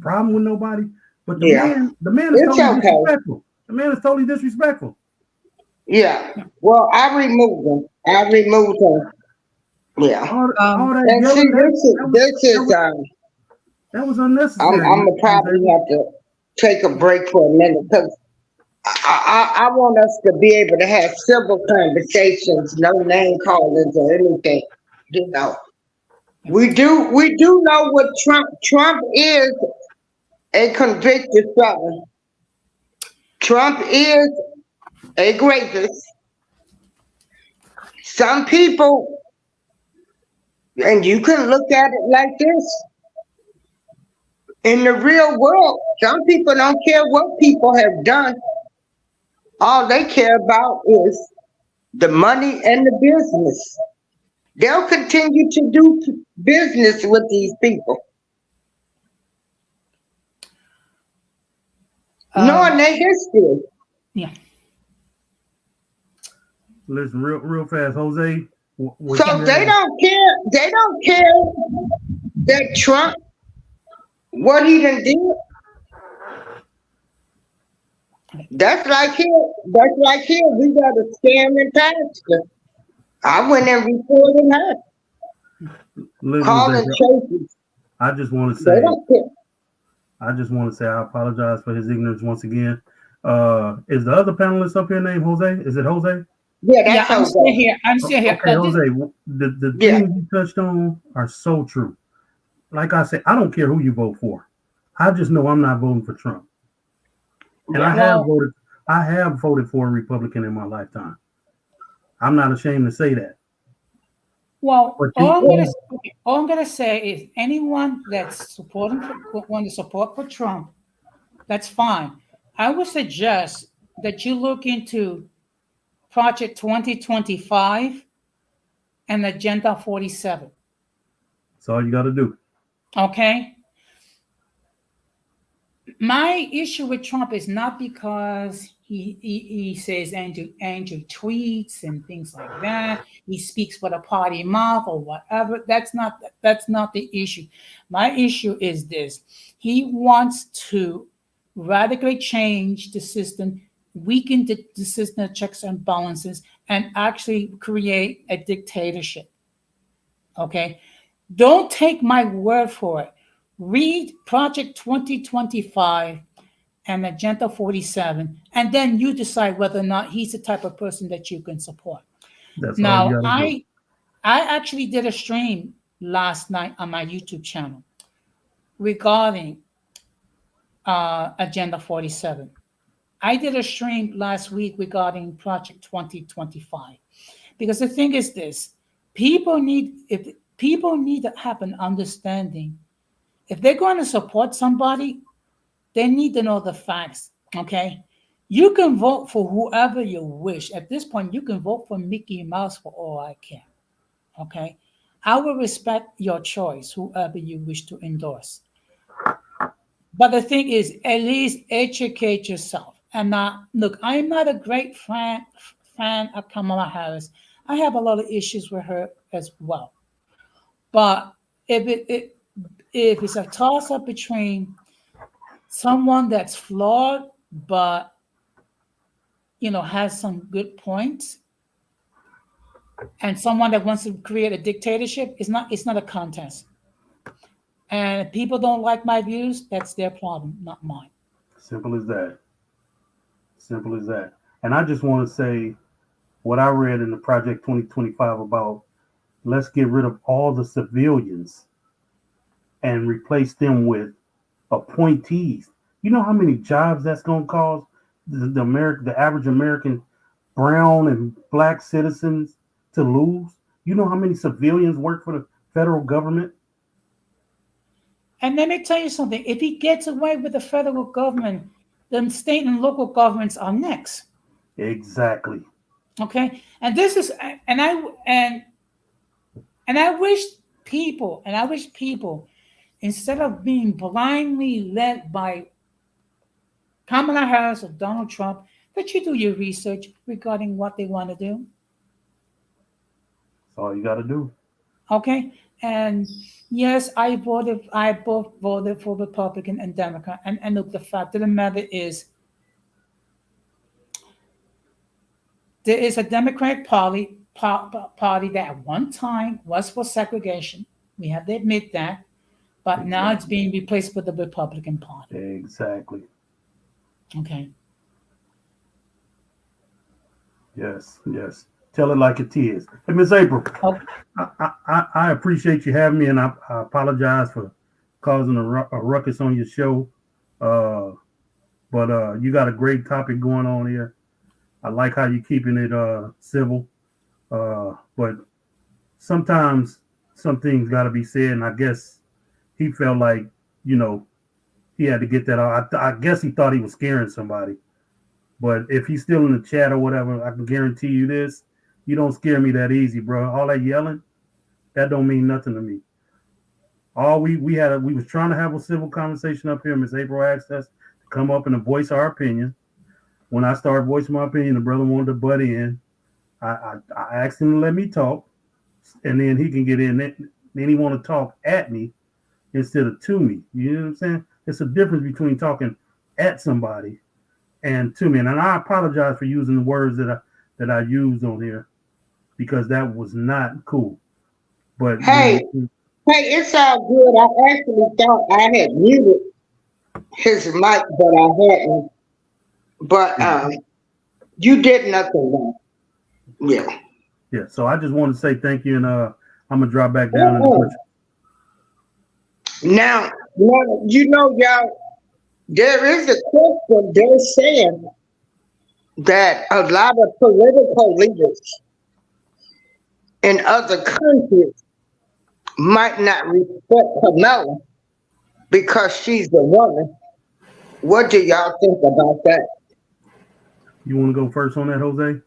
problem with nobody. But the man is totally disrespectful. The man is totally disrespectful. Yeah. Well, I removed him. Yeah. All that And see, yelling, that was unnecessary, I'm gonna probably Jose. have to take a break for a minute because I want us to be able to have civil conversations, no name callings or anything. You know, we do know what Trump is a convicted felon. Trump is a rapist. Some people, and you can look at it like this. In the real world, some people don't care what people have done. All they care about is the money and the business. They'll continue to do business with these people, knowing Um, their history. yeah, Listen, real fast, Jose. What yeah. So you they had? don't care. They don't care that Trump, what he done did. Okay. That's like here. That's like here. We got a scamming pastor. I went and reported her, Listen, Jose. calling churches. I just want to They say, don't care. I apologize for his ignorance once again. Is the other panelist up here named Jose? Is it Jose? Yeah, Yeah, that's I'm Jose. still here. I'm still here. Okay, This, Jose. The Yeah, things you touched on are so true. Like I said, I don't care who you vote for. I just know I'm not voting for Trump. And yeah. well, I have voted for a Republican in my lifetime. I'm not ashamed to say that. well, But you all I'm gonna say is anyone that's supporting for want to support for Trump, that's fine. I would suggest that you look into Project 2025 and Agenda 47. that's all you got to do. Okay, my issue with Trump is not because he says angry tweets and things like that. He speaks with a party mouth or whatever. That's not the issue. My issue is this: he wants to radically change the system, weaken the system of checks and balances, and actually create a dictatorship. Okay, don't take my word for it. Read Project 2025 and Agenda 47, and then you decide whether or not he's the type of person that you can support. That's all you Now, got to do. I actually did a stream last night on my YouTube channel regarding Agenda 47. I did a stream last week regarding Project 2025 because the thing is this: people need to have an understanding. If they're going to support somebody, they need to know the facts. Okay. You can vote for whoever you wish. At this point, you can vote for Mickey Mouse for all I care. Okay. I will respect your choice, whoever you wish to endorse. But the thing is, at least educate yourself. And now, look, I'm not a great fan of Kamala Harris. I have a lot of issues with her as well. But if it's a toss up between someone that's flawed but has some good points and someone that wants to create a dictatorship, it's not a contest. And if people don't like my views, that's their problem, not mine. Simple as that. Simple as that. And I just want to say what I read in the Project 2025 about let's get rid of all the civilians and replace them with appointees. You know how many jobs that's going to cause the average American brown and black citizens to lose? You know how many civilians work for the federal government? And let me tell you something: if he gets away with the federal government, then state and local governments are next. Exactly. Okay, and this is and I wish people, instead of being blindly led by Kamala Harris or Donald Trump, that you do your research regarding what they want to do. That's all you got to do. Okay, and yes, I both voted for Republican and Democrat. And look, the fact of the matter is, there is a Democratic party that at one time was for segregation. We have to admit that. But now it's being replaced with the Republican Party. Exactly. Okay. Yes. Tell it like it is. Hey, Miss April, Oh, I appreciate you having me, and I apologize for causing a ruckus on your show. Uh, but you got a great topic going on here. I like how you're keeping it civil. But sometimes some things got to be said, and I guess he felt like, you know, he had to get that out. I guess he thought he was scaring somebody. But if he's still in the chat or whatever, I can guarantee you this: you don't scare me that easy, bro. All that yelling, that don't mean nothing to me. All we was trying to have a civil conversation up here. Miss April asked us to come up and voice our opinion. When I started voicing my opinion, the brother wanted to butt in. I asked him to let me talk, and then he can get in. Then he want to talk at me instead of to me. You know what I'm saying? It's a difference between talking at somebody and to me. And I apologize for using the words that I used on here because that was not cool. But Hey, it's all good. I actually thought I had muted his mic, but I hadn't. But you did nothing wrong. Yeah. yeah. So I just want to say thank you, and I'm gonna drop back down in the Uh-uh. butcher. Now, y'all, there is a question. They're saying that a lot of political leaders in other countries might not respect Kamala because she's a woman. What do y'all think about that? You want to go first on that, Jose?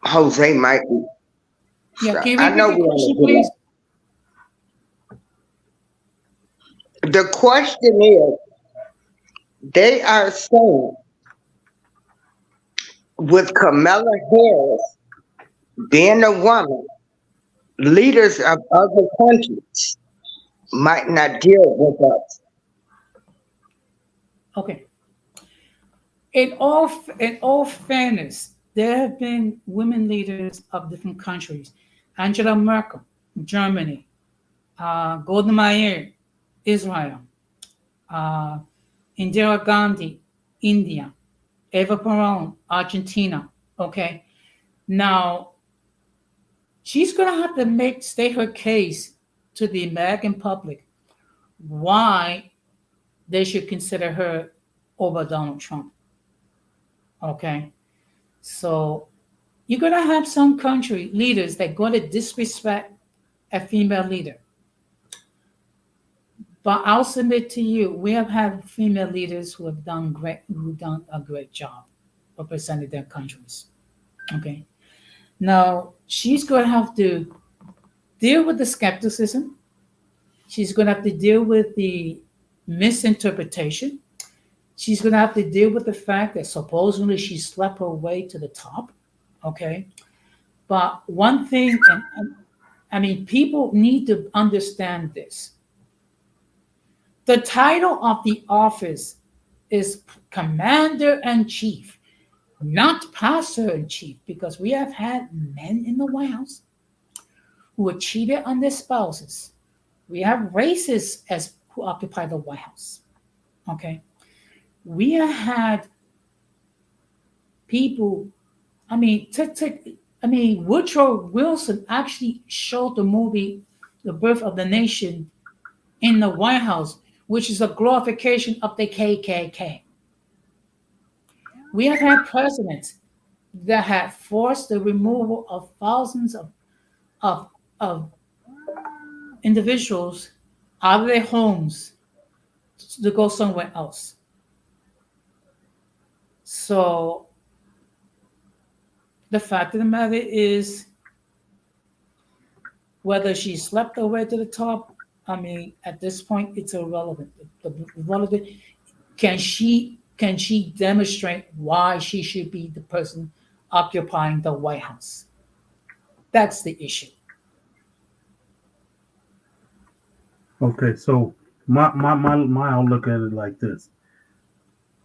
Jose might be. yeah. So, Can you I repeat know the we question, want please? to do that. The question is, they are saying with Kamala Harris being a woman, leaders of other countries might not deal with us. Okay. In all fairness, there have been women leaders of different countries. Angela Merkel, Germany, Golda Meir, Israel, uh, Indira Gandhi, India, Eva Peron, Argentina. Okay. Now she's gonna have to state her case to the American public why they should consider her over Donald Trump. Okay. So you're gonna have some country leaders that gonna disrespect a female leader. But I'll submit to you, we have had female leaders who've done a great job representing their countries. Okay. Now she's gonna have to deal with the skepticism. She's gonna have to deal with the misinterpretation. She's gonna have to deal with the fact that supposedly she slept her way to the top. Okay. But one thing, and I mean, people need to understand this. The title of the office is Commander in Chief, not Pastor in Chief, because we have had men in the White House who were cheated on their spouses. We have racists as who occupy the White House. Okay, we have had people. Woodrow Wilson actually showed the movie "The Birth of the Nation" in the White House, which is a glorification of the KKK. We have had presidents that had forced the removal of thousands of, of individuals out of their homes to go somewhere else. So the fact of the matter is, whether she slept her way to the top, I mean, at this point, it's irrelevant. Relevant, can she demonstrate why she should be the person occupying the White House? That's the issue. Okay, so my outlook at it like this: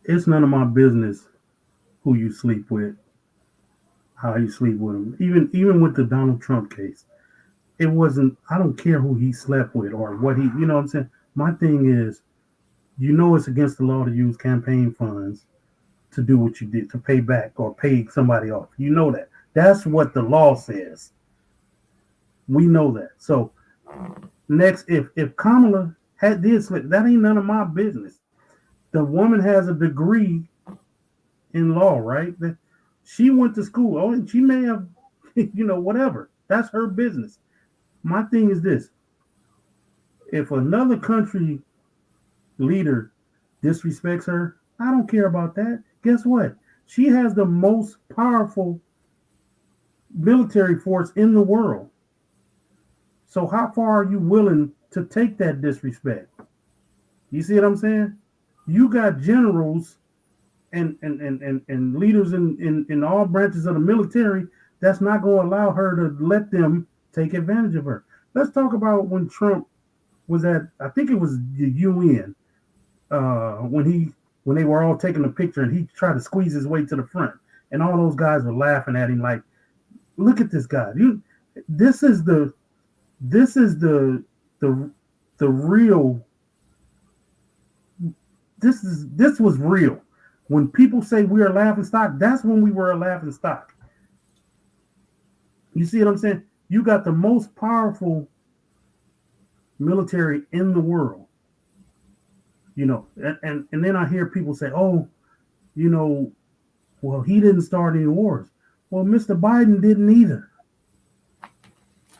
it's none of my business who you sleep with, how you sleep with them. Even with the Donald Trump case, it wasn't. I don't care who he slept with or what he. You know what I'm saying? My thing is, it's against the law to use campaign funds to do what you did to pay back or pay somebody off. You know that. That's what the law says. We know that. So next, if Kamala did slip, that ain't none of my business. The woman has a degree in law, right? That she went to school. Oh, and she may have, whatever. That's her business. My thing is this: if another country leader disrespects her, I don't care about that. Guess what? She has the most powerful military force in the world. So how far are you willing to take that disrespect? You see what I'm saying? You got generals and leaders in all branches of the military that's not going to allow her to let them take advantage of her. Let's talk about when Trump was at, I think it was the UN, when they were all taking a picture and he tried to squeeze his way to the front, and all those guys were laughing at him like, "Look at this guy! This is the real. This was real. When people say we are a laughing stock, that's when we were a laughing stock. You see what I'm saying? You got the most powerful military in the world. And then I hear people say, "Oh, well, he didn't start any wars." Well, Mr. Biden didn't either.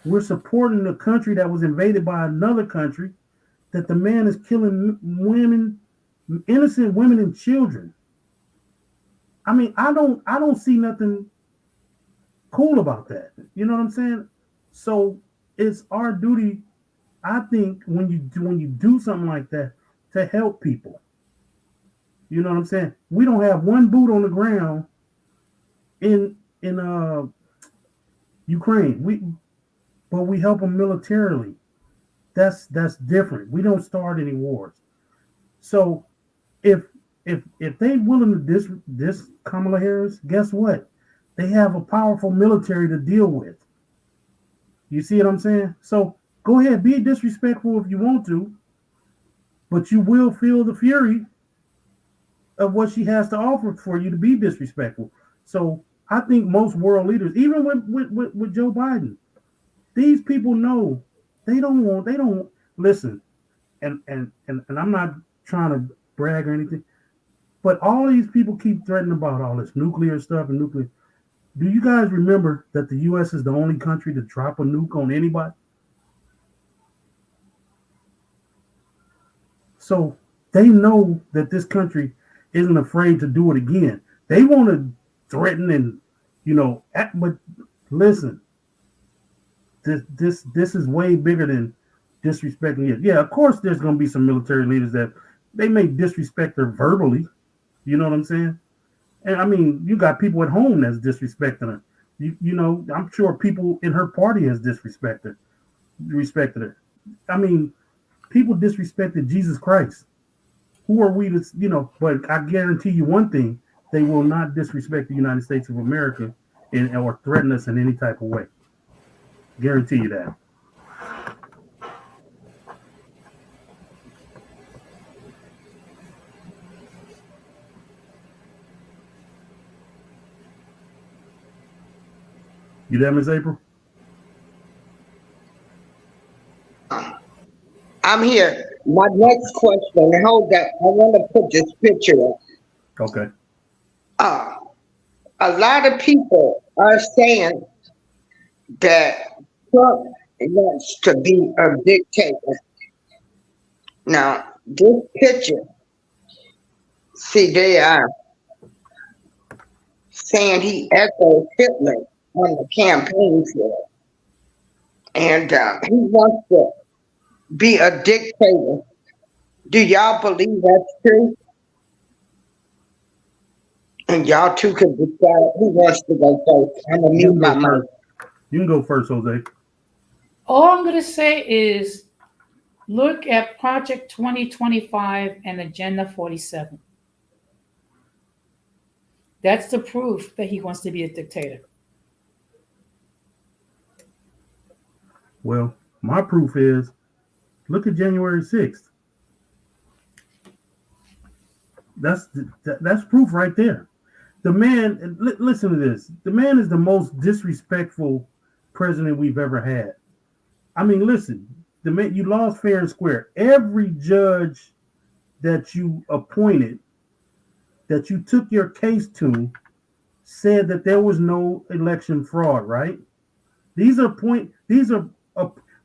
We're supporting a country that was invaded by another country, that the man is killing women, innocent women and children. I mean, I don't see nothing cool about that. You know what I'm saying? So it's our duty, I think, when you do something like that, to help people. You know what I'm saying? We don't have one boot on the ground in Ukraine. But we help them militarily. That's different. We don't start any wars. So if they willing to this Kamala Harris, guess what? They have a powerful military to deal with. You see what I'm saying? So go ahead, be disrespectful if you want to, but you will feel the fury of what she has to offer for you to be disrespectful. So I think most world leaders, even with Joe Biden, these people know they don't listen. And I'm not trying to brag or anything, but all these people keep threatening about all this nuclear stuff and nuclear. Do you guys remember that the U.S. is the only country to drop a nuke on anybody? So they know that this country isn't afraid to do it again. They want to threaten and, but listen, this is way bigger than disrespecting it. Yeah, of course there's going to be some military leaders that they may disrespect her verbally. You know what I'm saying? And I mean, you got people at home that's disrespecting her. I'm sure people in her party has respected her. I mean, people disrespected Jesus Christ. Who are we to, but I guarantee you one thing, they will not disrespect the United States of America or threaten us in any type of way. Guarantee you that. You there, Miss April? I'm here. My next question, hold that. I want to put this picture up. Okay. A lot of people are saying that Trump wants to be a dictator. Now, this picture, see, they are saying he echoed Hitler on the campaign trail. And he wants to be a dictator. Do y'all believe that's true? And y'all two can decide who wants to go first. I'm going to mute my mic. You can go first, Jose. All I'm going to say is look at Project 2025 and Agenda 47. That's the proof that he wants to be a dictator. Well, my proof is look at January 6th. That's proof right there. The man, listen to this. The man is the most disrespectful president we've ever had. I mean, listen, the man, you lost fair and square. Every judge that you appointed, that you took your case to, said that there was no election fraud, right? These are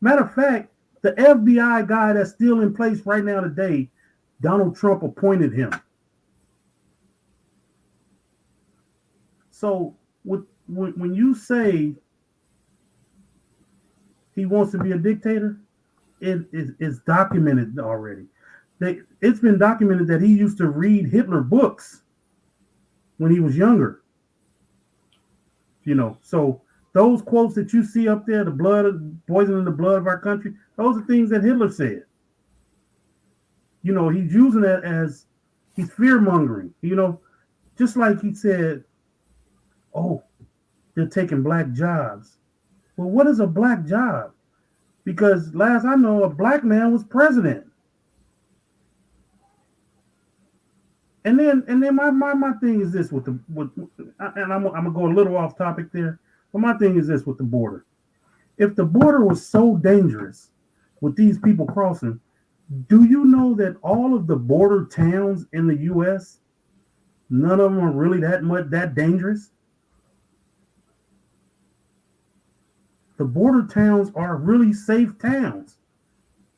matter of fact, the FBI guy that's still in place right now today, Donald Trump appointed him. So when you say he wants to be a dictator, it's documented already. It's been documented that he used to read Hitler books when he was younger. So those quotes that you see up there, poisoning the blood of our country, those are things that Hitler said. He's using that as he's fear mongering. Just like he said, oh, they're taking black jobs. Well, what is a black job? Because last I know, a black man was president. And then my thing is this and I'm gonna go a little off topic there, but my thing is this with the border. If the border was so dangerous with these people crossing, do you know that all of the border towns in the U.S., none of them are really that dangerous? The border towns are really safe towns.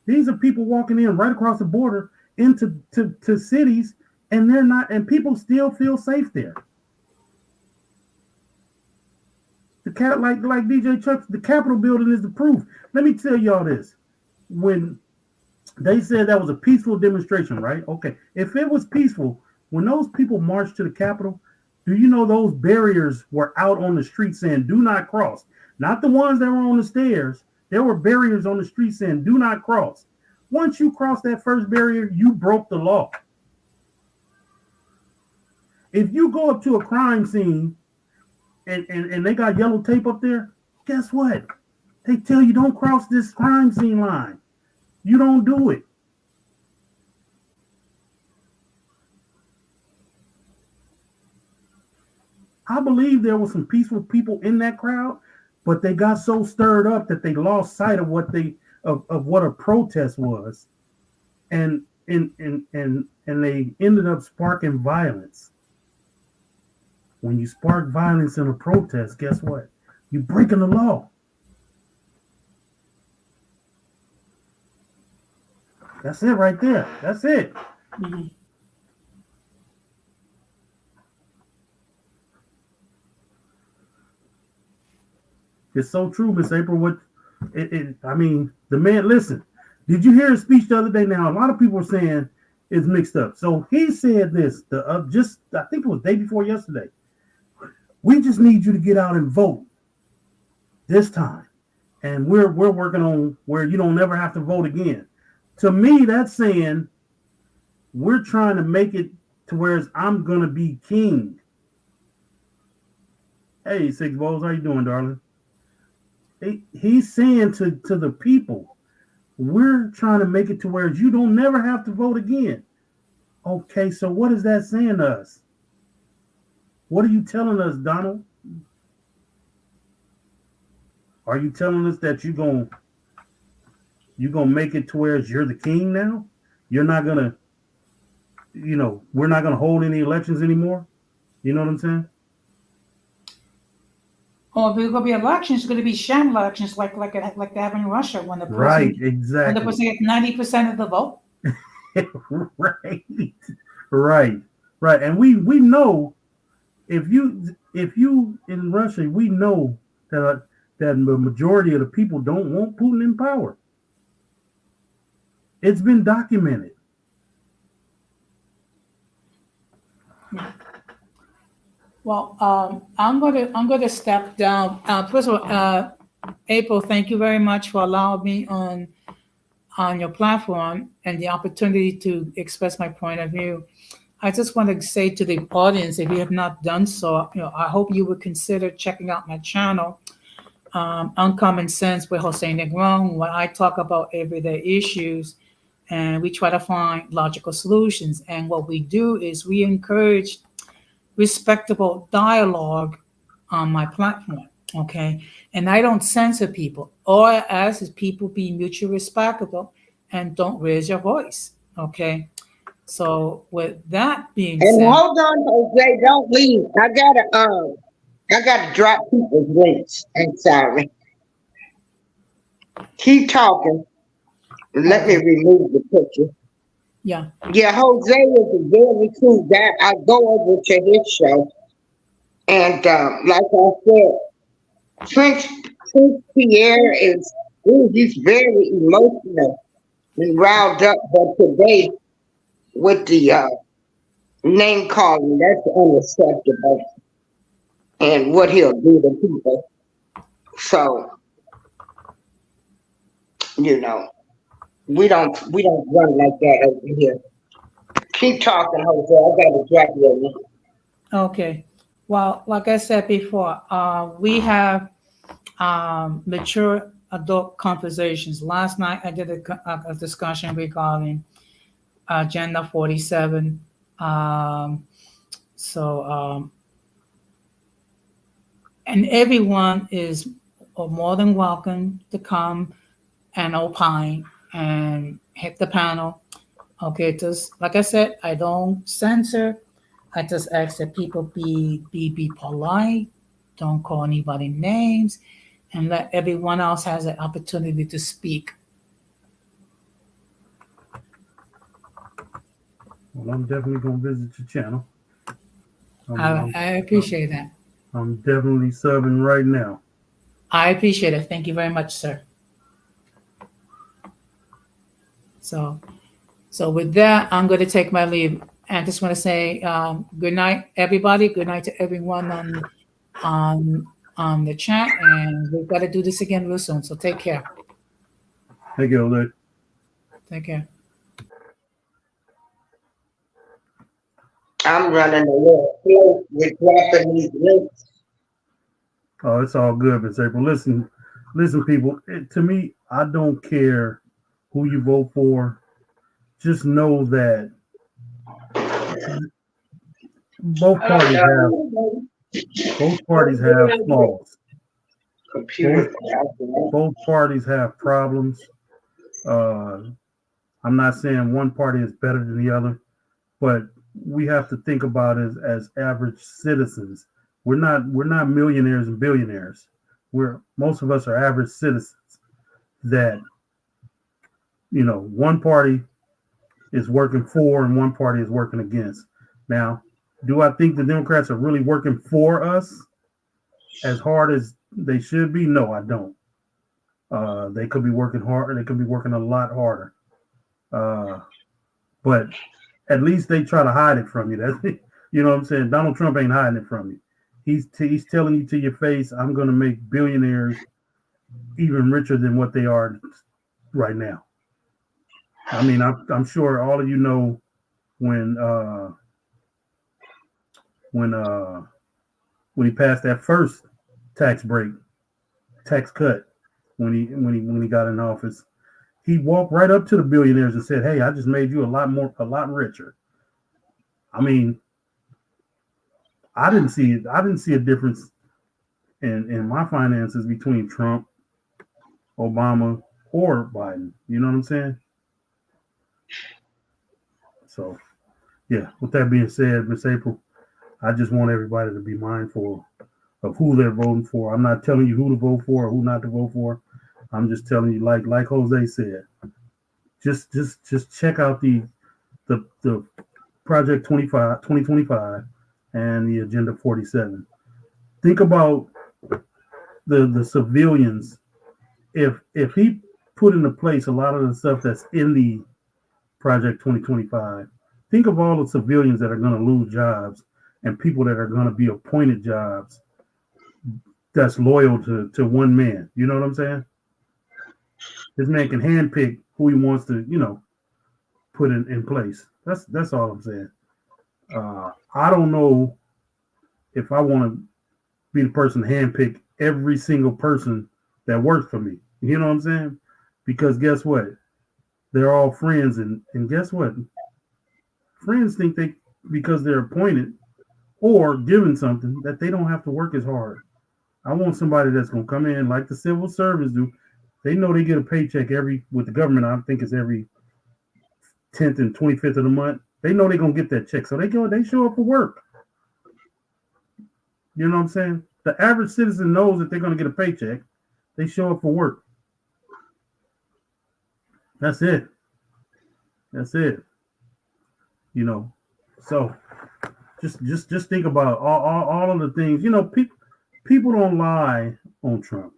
These are people walking in right across the border into to cities, and they're not, and people still feel safe there. Like DJ Chuck, the Capitol building is the proof. Let me tell y'all this. When they said that was a peaceful demonstration, right? Okay. If it was peaceful, when those people marched to the Capitol, do you know those barriers were out on the street saying, do not cross? Not the ones that were on the stairs. There were barriers on the street saying, do not cross. Once you cross that first barrier, you broke the law. If you go up to a crime scene and they got yellow tape up there, guess what? They tell you don't cross this crime scene line. You don't do it. I believe there were some peaceful people in that crowd, but they got so stirred up that they lost sight of what a protest was, and they ended up sparking violence. When you spark violence in a protest, guess what? You're breaking the law. That's it right there. That's it. Mm-hmm. It's so true, Miss April. I mean, the man, listen, did you hear his speech the other day? Now, a lot of people are saying it's mixed up. So he said this, I think it was the day before yesterday. We just need you to get out and vote this time. And we're working on where you don't ever have to vote again. To me, that's saying we're trying to make it to where I'm going to be king. Hey, Six Bowls, how you doing, darling? He's saying to the people, we're trying to make it to where you don't never have to vote again. Okay, so what is that saying to us? What are you telling us, Donald? Are you telling us that you're gonna make it to where you're the king now? You're not gonna, we're not gonna hold any elections anymore. You know what I'm saying? Or if there's going to be elections, it's going to be sham elections like they have in Russia when the person, right, exactly. When the person gets 90% of the vote. right. And we know if you in Russia, we know that the majority of the people don't want Putin in power. It's been documented. Well, I'm going to step down. First of all, April, thank you very much for allowing me on your platform and the opportunity to express my point of view. I just want to say to the audience, if you have not done so, I hope you would consider checking out my channel, Uncommon Sense with Jose Negron, where I talk about everyday issues and we try to find logical solutions. And what we do is we encourage respectable dialogue on my platform. Okay. And I don't censor people. All I ask is people be mutually respectable and don't raise your voice. Okay. So with that being And said, hold on, Jose, don't leave. I gotta drop people's links. I'm sorry. Keep talking. Let me okay, remove the picture. yeah, Yeah, Jose is a very cool guy. I go over to his show, and like I said, Prince Prince Pierre is he's very emotional and riled up. But today, with the name calling, that's unacceptable, and what he'll do to people. So you know, we don't run like that over here. Keep talking, Jose. I gotta drop you. okay. Well, like I said before, we have mature adult conversations. Last night I did a discussion regarding Agenda 47. Um, so, and everyone is more than welcome to come and opine and hit the panel. Okay, just like I said, I don't censor. I just ask that people be polite, don't call anybody names, and let everyone else has an opportunity to speak. Well, I'm definitely gonna visit your channel. I'm I, I'm, I I'm, appreciate that. I'm definitely subbing right now. I appreciate it. Thank you very much, sir. So, so with that, I'm going to take my leave. And just want to say good night, everybody. Good night to everyone on on the chat, and we've got to do this again real soon. So take care. Thank you, Oleg. Take care. I'm running a little slow with dropping these links. Oh, it's all good, Miss April. Listen, people. To me, I don't care who you vote for. Just know that both parties have both parties have flaws. Both Computer. both parties have problems. Uh, I'm not saying one party is better than the other, but we have to think about it as average citizens. We're not millionaires and billionaires. We're most of us are average citizens that one party is working for and one party is working against. Now, do I think the Democrats are really working for us as hard as they should be? No, I don't. They could be working hard. They could be working a lot harder. Uh, but at least they try to hide it from you. That's you know what I'm saying. Donald Trump ain't hiding it from you. He's telling you to your face, I'm going to make billionaires even richer than what they are right now. I mean, I'm sure all of you know when when uh, when he passed that first tax break, tax cut, when he got in office, he walked right up to the billionaires and said, "Hey, I just made you a lot richer." I mean, I didn't see a difference in my finances between Trump, Obama, or Biden. You know what I'm saying? So yeah. With that being said, Miss April, I just want everybody to be mindful of who they're voting for. I'm not telling you who to vote for or who not to vote for. I'm just telling you, like Jose said, just check out the Project 2025 and the Agenda 47. Think about the civilians. If he put into place a lot of the stuff that's in the Project 2025, think of all the civilians that are going to lose jobs and people that are going to be appointed jobs that's loyal to one man. You know what I'm saying? This man can handpick who he wants to, put in place. That's all I'm saying. I don't know if I want to be the person to handpick every single person that works for me. You know what I'm saying? Because guess what? They're all friends, and guess what? Friends think they because they're appointed or given something that they don't have to work as hard. I want somebody that's gonna come in like the civil servants do. They know they get a paycheck every with the government. I think it's every 10th and 25th of the month. They know they're gonna get that check, so they show up for work. You know what I'm saying? The average citizen knows that they're gonna get a paycheck. They show up for work. That's it. That's it. You know, so just think about all of the things. You know, people don't lie on Trump.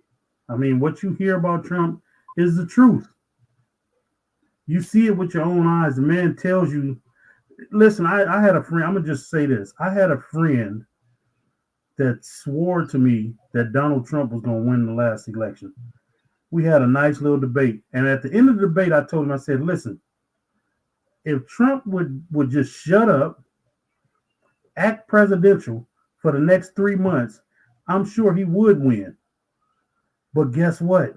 I mean, what you hear about Trump is the truth. You see it with your own eyes. The man tells you. Listen, I had a friend. I'm gonna just say this. I had a friend that swore to me that Donald Trump was gonna win the last election. We had a nice little debate, and at the end of the debate, I told him, I said, "Listen, if Trump would just shut up, act presidential for the next 3 months, I'm sure he would win. But guess what?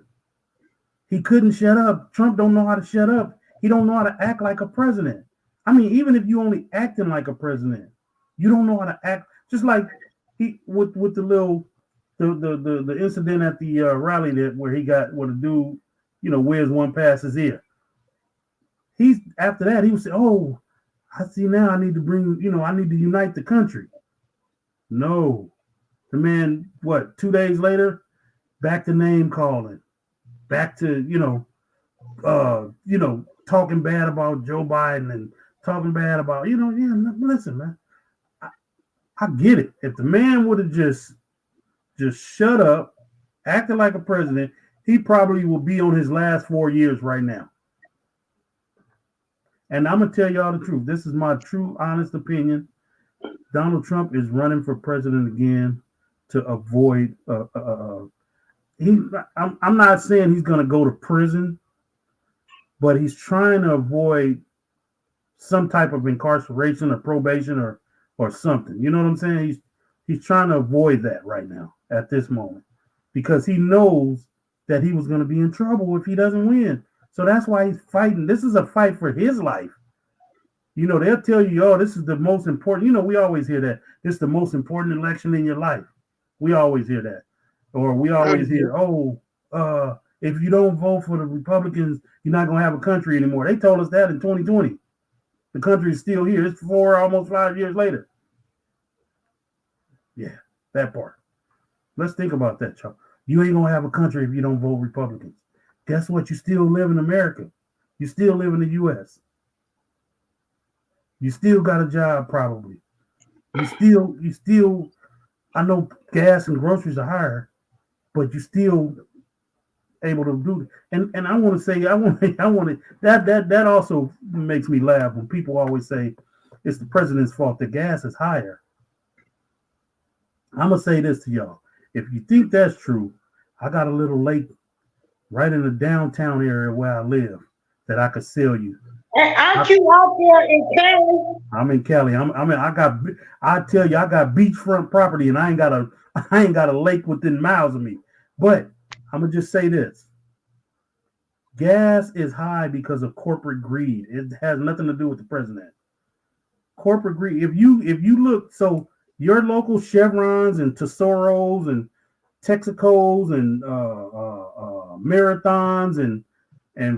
He couldn't shut up. Trump don't know how to shut up. He don't know how to act like a president. I mean, even if you only acting like a president, you don't know how to act. Just like he with the little the incident at the rally where he got where the dude, wears one past his ear. He's after that he would say, "Oh, I see now. I need to bring. I need to unite the country." No, the man. What 2 days later, back to name calling, back to talking bad about Joe Biden and talking bad about listen, man. I get it. If the man would have just shut up, acted like a president, he probably will be on his last 4 years right now. And I'm gonna tell y'all the truth. This is my true, honest opinion. Donald Trump is running for president again to avoid. I'm not saying he's gonna go to prison, but he's trying to avoid some type of incarceration or probation or something. You know what I'm saying? He's trying to avoid that right now at this moment because he knows that he was going to be in trouble if he doesn't win. So that's why he's fighting. This is a fight for his life. They'll tell you, "Oh, this is the most important." We always hear that. This is the most important election in your life. We always hear that. Or we always hear, "Oh, if you don't vote for the Republicans, you're not going to have a country anymore." They told us that in 2020. The country is still here. It's almost 5 years later. Yeah, that part. Let's think about that, y'all. You ain't going to have a country if you don't vote Republicans. Guess what? You still live in America. You still live in the U.S. You still got a job, probably. You still, I know gas and groceries are higher, but you still able to do it. And I want to say, that also makes me laugh when people always say it's the president's fault that gas is higher. I'm gonna say this to y'all. If you think that's true, I got a little lake right in the downtown area where I live that I could sell you. Aren't you out there in Cali? I'm in Cali. I tell you, I got beachfront property and I ain't got a lake within miles of me. But I'm gonna just say this. Gas is high because of corporate greed. It has nothing to do with the president. Corporate greed. If you look, so your local Chevrons and Tesoros and Texacos and Marathons and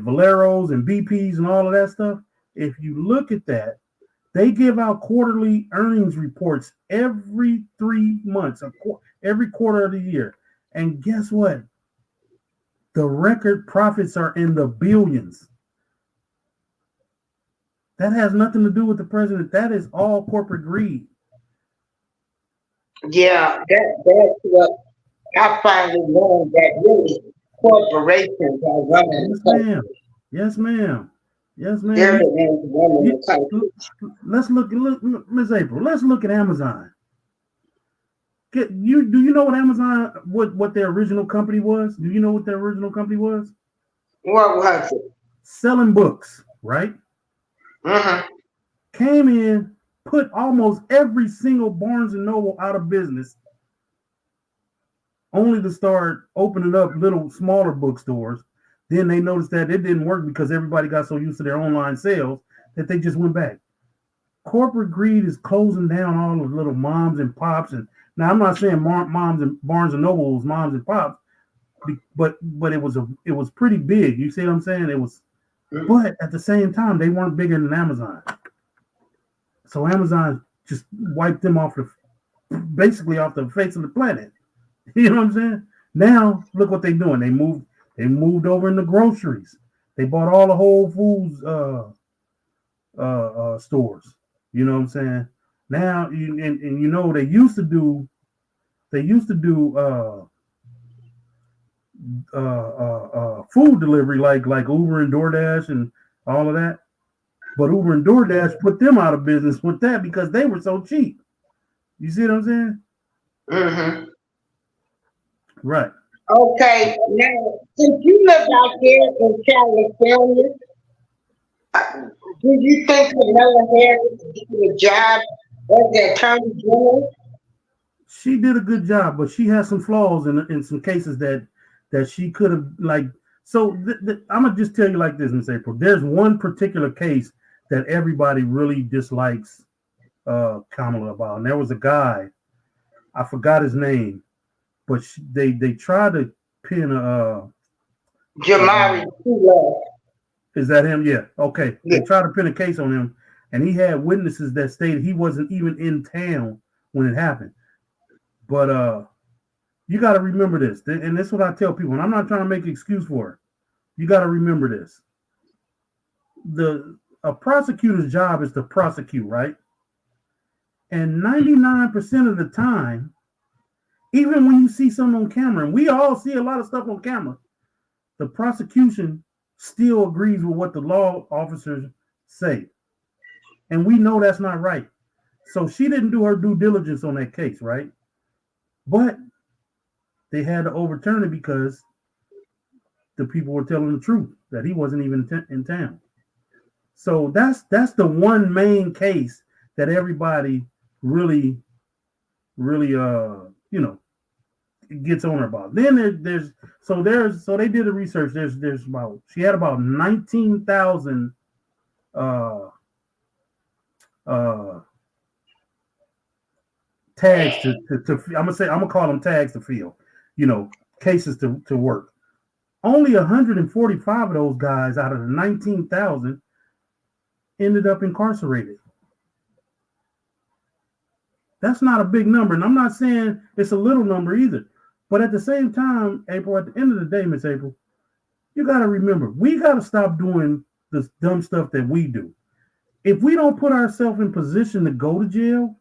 Valeros and BPs and all of that stuff, if you look at that, they give out quarterly earnings reports every 3 months, every quarter of the year. And guess what? The record profits are in the billions. That has nothing to do with the president. That is all corporate greed. Yeah, that's what I finally learned, that really corporations are running the country. Yes, ma'am. Yes, ma'am. They're the ones running the country. Let's look, Miss April. Let's look at Amazon. Do you know what Amazon, what their original company was? Do you know what their original company was? What was it? Selling books, right? Mm-hmm. Came in, put almost every single Barnes and Noble out of business, only to start opening up little smaller bookstores. Then they noticed that it didn't work because everybody got so used to their online sales that they just went back. Corporate greed is closing down all the little moms and pops. And now I'm not saying moms and Barnes and Noble was moms and pops, but it was pretty big. You see what I'm saying? It was, but at the same time, they weren't bigger than Amazon. So Amazon just wiped them off basically off the face of the planet. You know what I'm saying? Now look what they're doing. They moved over into groceries. They bought all the Whole Foods stores. You know what I'm saying? Now and you know they used to do food delivery like Uber and DoorDash and all of that. But Uber and DoorDash put them out of business with that because they were so cheap. You see what I'm saying? Mm-hmm. Right. Okay, now since you live out there in California, do you think Kamala Harris did a job as the Attorney General? She did a good job, but she has some flaws in some cases that she could have like. So I'm gonna just tell you like this, Miss April. There's one particular case that everybody really dislikes Kamala about, and there was a guy, I forgot his name, but they tried to pin Jamari is that him? Yeah. Okay. Yeah. They tried to pin a case on him, and he had witnesses that stated he wasn't even in town when it happened. But you got to remember this, and this is what I tell people, and I'm not trying to make an excuse for it. You got to remember this. A prosecutor's job is to prosecute, right? And 99% of the time, even when you see something on camera, and we all see a lot of stuff on camera, the prosecution still agrees with what the law officers say. And we know that's not right. So she didn't do her due diligence on that case, right? But they had to overturn it because the people were telling the truth that he wasn't even in town. So that's the one main case that everybody really gets on her about. Then so they did the research. There's about, she had about 19,000 tags to I'm gonna call them tags to fill, cases to work. Only 145 of those guys out of the 19,000 ended up incarcerated. That's not a big number, and I'm not saying it's a little number either. But at the same time, April, at the end of the day, Miss April, you got to remember, we got to stop doing this dumb stuff that we do. If we don't put ourselves in position to go to jail,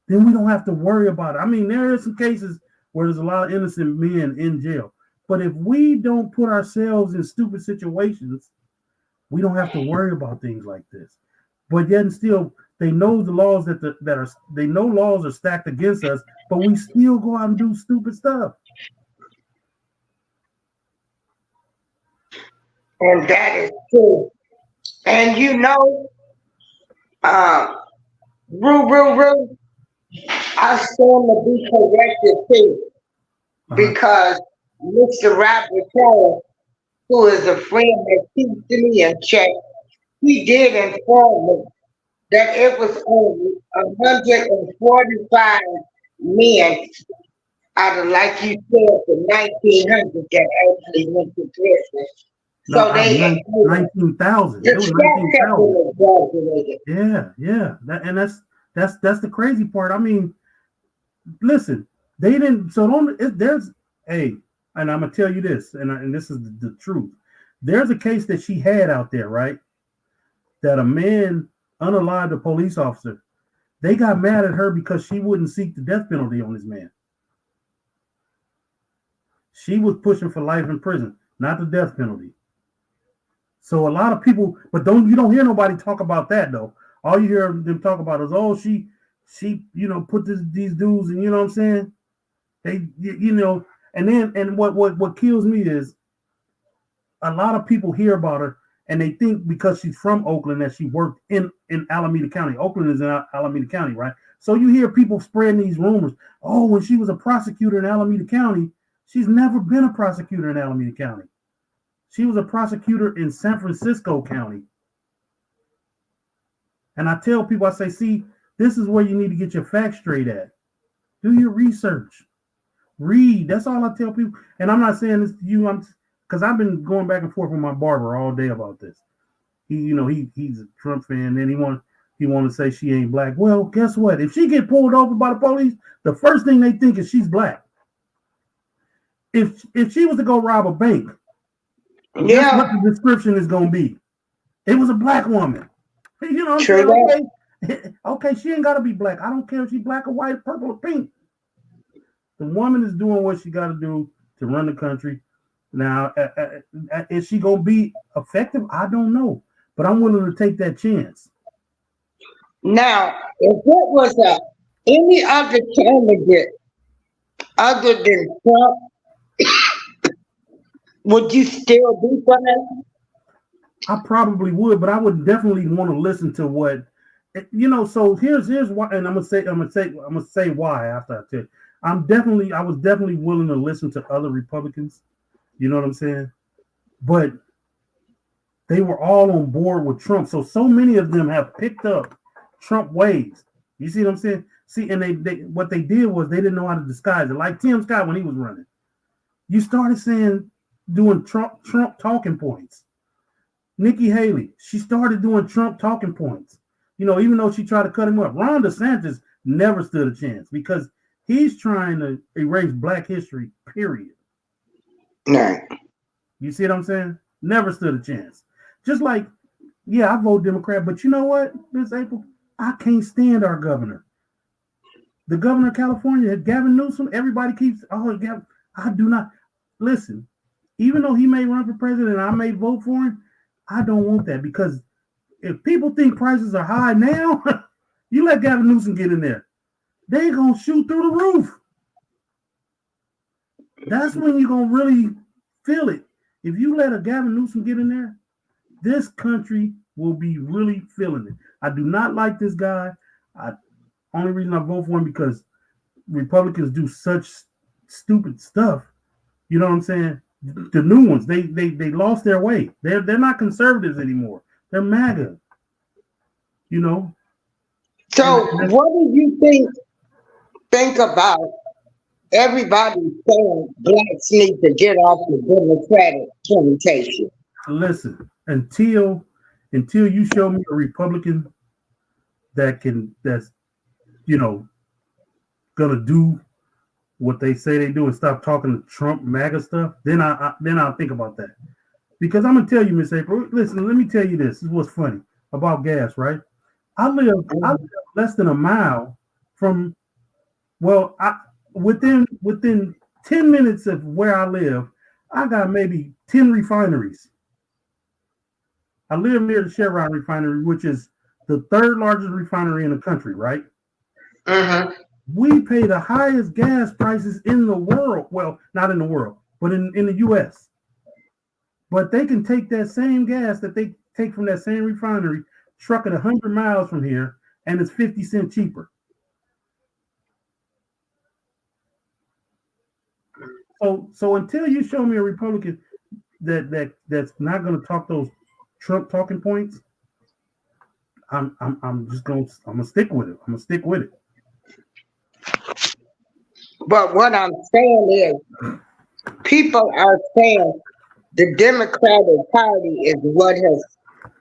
then we don't have to worry about it. I mean, there are some cases where there's a lot of innocent men in jail. But if we don't put ourselves in stupid situations, we don't have to worry about things like this. But yet and still, they know the laws they know laws are stacked against us, but we still go out and do stupid stuff. And that is true. And Rue, I stand to be corrected too, because Mr. Robert Taylor, who is a friend that keeps me in check, he did inform me that it was only 145 men out of, like you said, the 1,900 that actually went to prison. So they 19,000. The 19,000. Yeah. That's the crazy part. I mean, listen, they didn't. So there's and I'm gonna tell you this, and this is the truth. There's a case that she had out there, right? That a man unalived a police officer. They got mad at her because she wouldn't seek the death penalty on this man. She was pushing for life in prison, not the death penalty. So a lot of people, but you don't hear nobody talk about that though. All you hear them talk about is, oh, she put these dudes, and you know what I'm saying? They, and what kills me is a lot of people hear about her and they think because she's from Oakland that she worked in Alameda County. Oakland is in Alameda County, right? So you hear people spreading these rumors. Oh, when she was a prosecutor in Alameda County, she's never been a prosecutor in Alameda County. She was a prosecutor in San Francisco County. And I tell people, I say, see, this is where you need to get your facts straight at. Do your research. Read. That's all I tell people. And I'm not saying this to you. Because I've been going back and forth with my barber all day about this. He's a Trump fan, and he want to say she ain't black. Well, guess what? If she get pulled over by the police, the first thing they think is she's black. If she was to go rob a bank, guess what the description is going to be? It was a black woman. You know what I'm saying? Okay, she ain't got to be black. I don't care if she's black or white, purple or pink. The woman is doing what she got to do to run the country. Now, is she going to be effective? I don't know. But I'm willing to take that chance. Now, if it was any other candidate other than Trump, would you still be for that? I probably would, but I would definitely want to listen to what So here's why, and I'm gonna say why after I tell you. I was definitely willing to listen to other Republicans. You know what I'm saying? But they were all on board with Trump. So many of them have picked up Trump ways. You see what I'm saying? See, and they what they did was they didn't know how to disguise it. Like Tim Scott when he was running. You started doing Trump talking points. Nikki Haley, she started doing Trump talking points. Even though she tried to cut him up. Ron DeSantis never stood a chance because he's trying to erase Black history, period. Right. You see what I'm saying? Never stood a chance. Just like, yeah, I vote Democrat, but you know what, Miss April? I can't stand our governor. The governor of California, Gavin Newsom, everybody keeps, I do not. Listen, even though he may run for president and I may vote for him, I don't want that because if people think prices are high now, you let Gavin Newsom get in there. They're going to shoot through the roof. That's when you're going to really feel it. If you let a Gavin Newsom get in there, this country will be really feeling it. I do not like this guy. Only reason I vote for him because Republicans do such stupid stuff. You know what I'm saying? The new ones, they lost their way. They're not conservatives anymore. They're MAGA. So what do you think about everybody saying blacks need to get off the Democratic temptation? Listen, until you show me a Republican that's gonna do what they say they do and stop talking to Trump MAGA stuff, then I'll think about that. Because I'm gonna tell you, Miss April, listen, let me tell you this is what's funny about gas, right? I live less than a mile from within 10 minutes of where I live, I got maybe 10 refineries. I live near the Chevron refinery, which is the third largest refinery in the country, right? Uh-huh. We pay the highest gas prices in the world. Well, not in the world, but in the U.S. But they can take that same gas that they take from that same refinery, truck it 100 miles from here, and it's 50 cents cheaper. So until you show me a Republican that's not going to talk those Trump talking points, I'm gonna stick with it. I'm gonna stick with it. But what I'm saying is, people are saying the Democratic Party is what has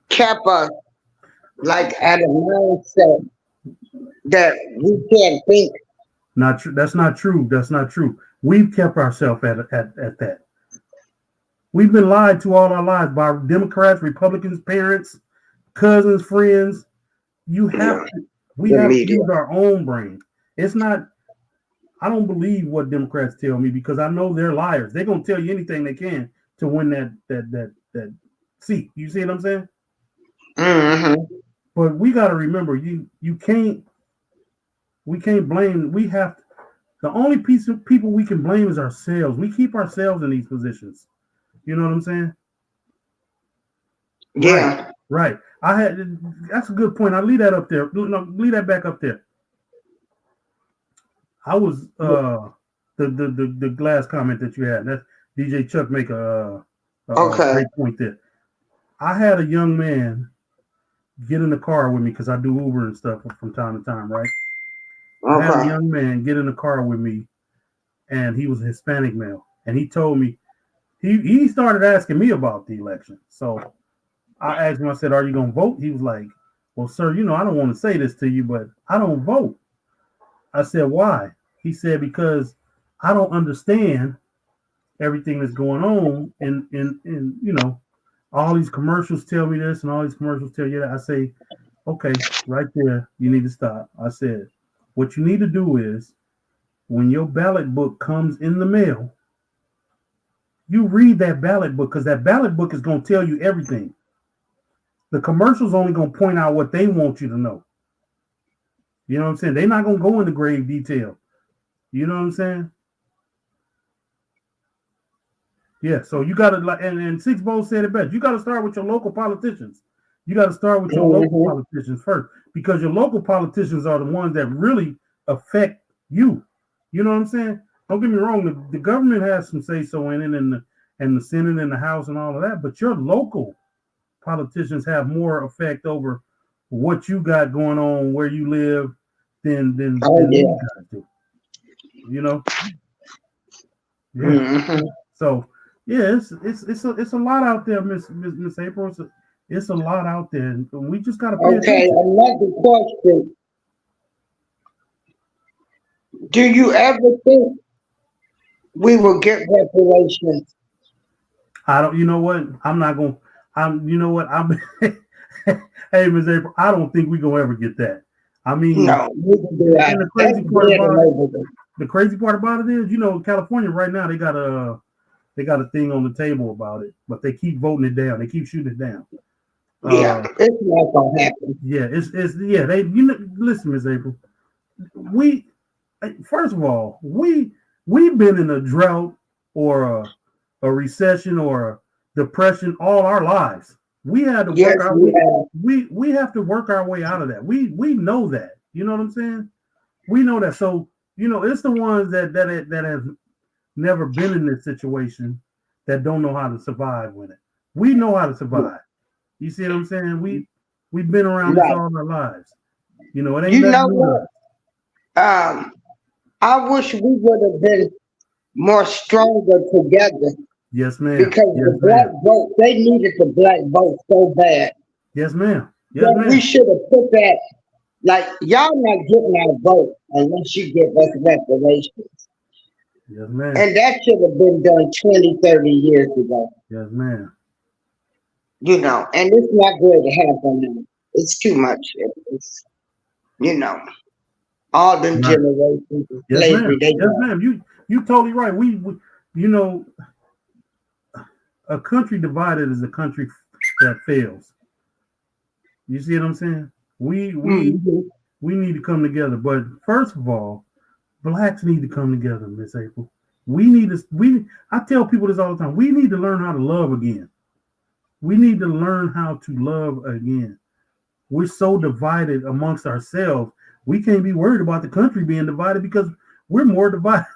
kept us like at a mindset that we can't think. Not true. That's not true. That's not true. We've kept ourselves at that. We've been lied to all our lives by Democrats, Republicans, parents, cousins, friends. We have to use our own brain. It's not. I don't believe what Democrats tell me because I know they're liars. They're gonna tell you anything they can to win that seat. You see what I'm saying? Mm-hmm. But we got to remember, we can't blame. We have the only piece of people we can blame is ourselves. We keep ourselves in these positions. You know what I'm saying? Yeah. Right. I had that's a good point. I leave that up there. No, leave that back up there. I was the last comment that you had. That's DJ Chuck make a Okay. great point there. I had a young man get in the car with me because I do Uber and stuff from time to time, right? I had a Okay. young man get in the car with me, and he was a Hispanic male, and he told me he started asking me about the election. So I asked him, I said, "Are you gonna vote?" He was like, "Well, sir, I don't want to say this to you, but I don't vote." I said, "Why?" He said, "Because I don't understand everything that's going on, and all these commercials tell me this, and all these commercials tell you that." I say, "Okay, right there, you need to stop." I said, "What you need to do is, when your ballot book comes in the mail, you read that ballot book because that ballot book is going to tell you everything. The commercials only going to point out what they want you to know. You know what I'm saying? They're not going to go into grave detail. You know what I'm saying?" Yeah, so you got to, like, and Six Bowl said it best. You got to start with your local politicians. You got to start with your local politicians first, because your local politicians are the ones that really affect you. You know what I'm saying? Don't get me wrong. The government has some say so in it, and the Senate and the House and all of that. But your local politicians have more effect over what you got going on where you live than these guys do. You know? Yeah. So yeah, it's a lot out there, Miss April. It's a lot out there, and we just gotta pay Okay. attention. Another question. Do you ever think we will get reparations? I don't. You know what? I'm not gonna. You know what? I'm. Hey, Miss April. I don't think we gonna ever get that. I mean, No, neither do I. and the That's crazy part dead and about it. over with. The crazy part about it is, California right now they got a thing on the table about it, but they keep voting it down. They keep shooting it down. Yeah, it's not gonna happen. Yeah, it's yeah. They listen, Miss April. We first of all we've been in a drought or a recession or a depression all our lives. We had to Yes, work our we have. we have to work our way out of that. We know that. You know what I'm saying? We know that. So it's the ones that have never been in this situation that don't know how to survive with it. We know how to survive. You see what I'm saying? We've been around this Right. all our lives. It ain't You nothing know new to what? us. I wish we would have been more stronger together, Yes, ma'am. because Yes, the black ma'am. vote, they needed the black vote so bad Yes, ma'am. Yes, that we ma'am. should have put that, like, y'all not getting our vote unless you give us reparations. Yes, ma'am. And that should have been done 20, 30 years ago. Yes, ma'am. And it's not going to happen now. It's too much. It's, all them Right. generations of Yes, slavery, ma'am. they Yes, got. ma'am. You totally right. We you know, a country divided is a country that fails. You see what I'm saying? We we Mhm. we need to come together. But first of all, blacks need to come together, Miss April. I tell people this all the time. We need to learn how to love again. We need to learn how to love again. We're so divided amongst ourselves. We can't be worried about the country being divided because we're more divided,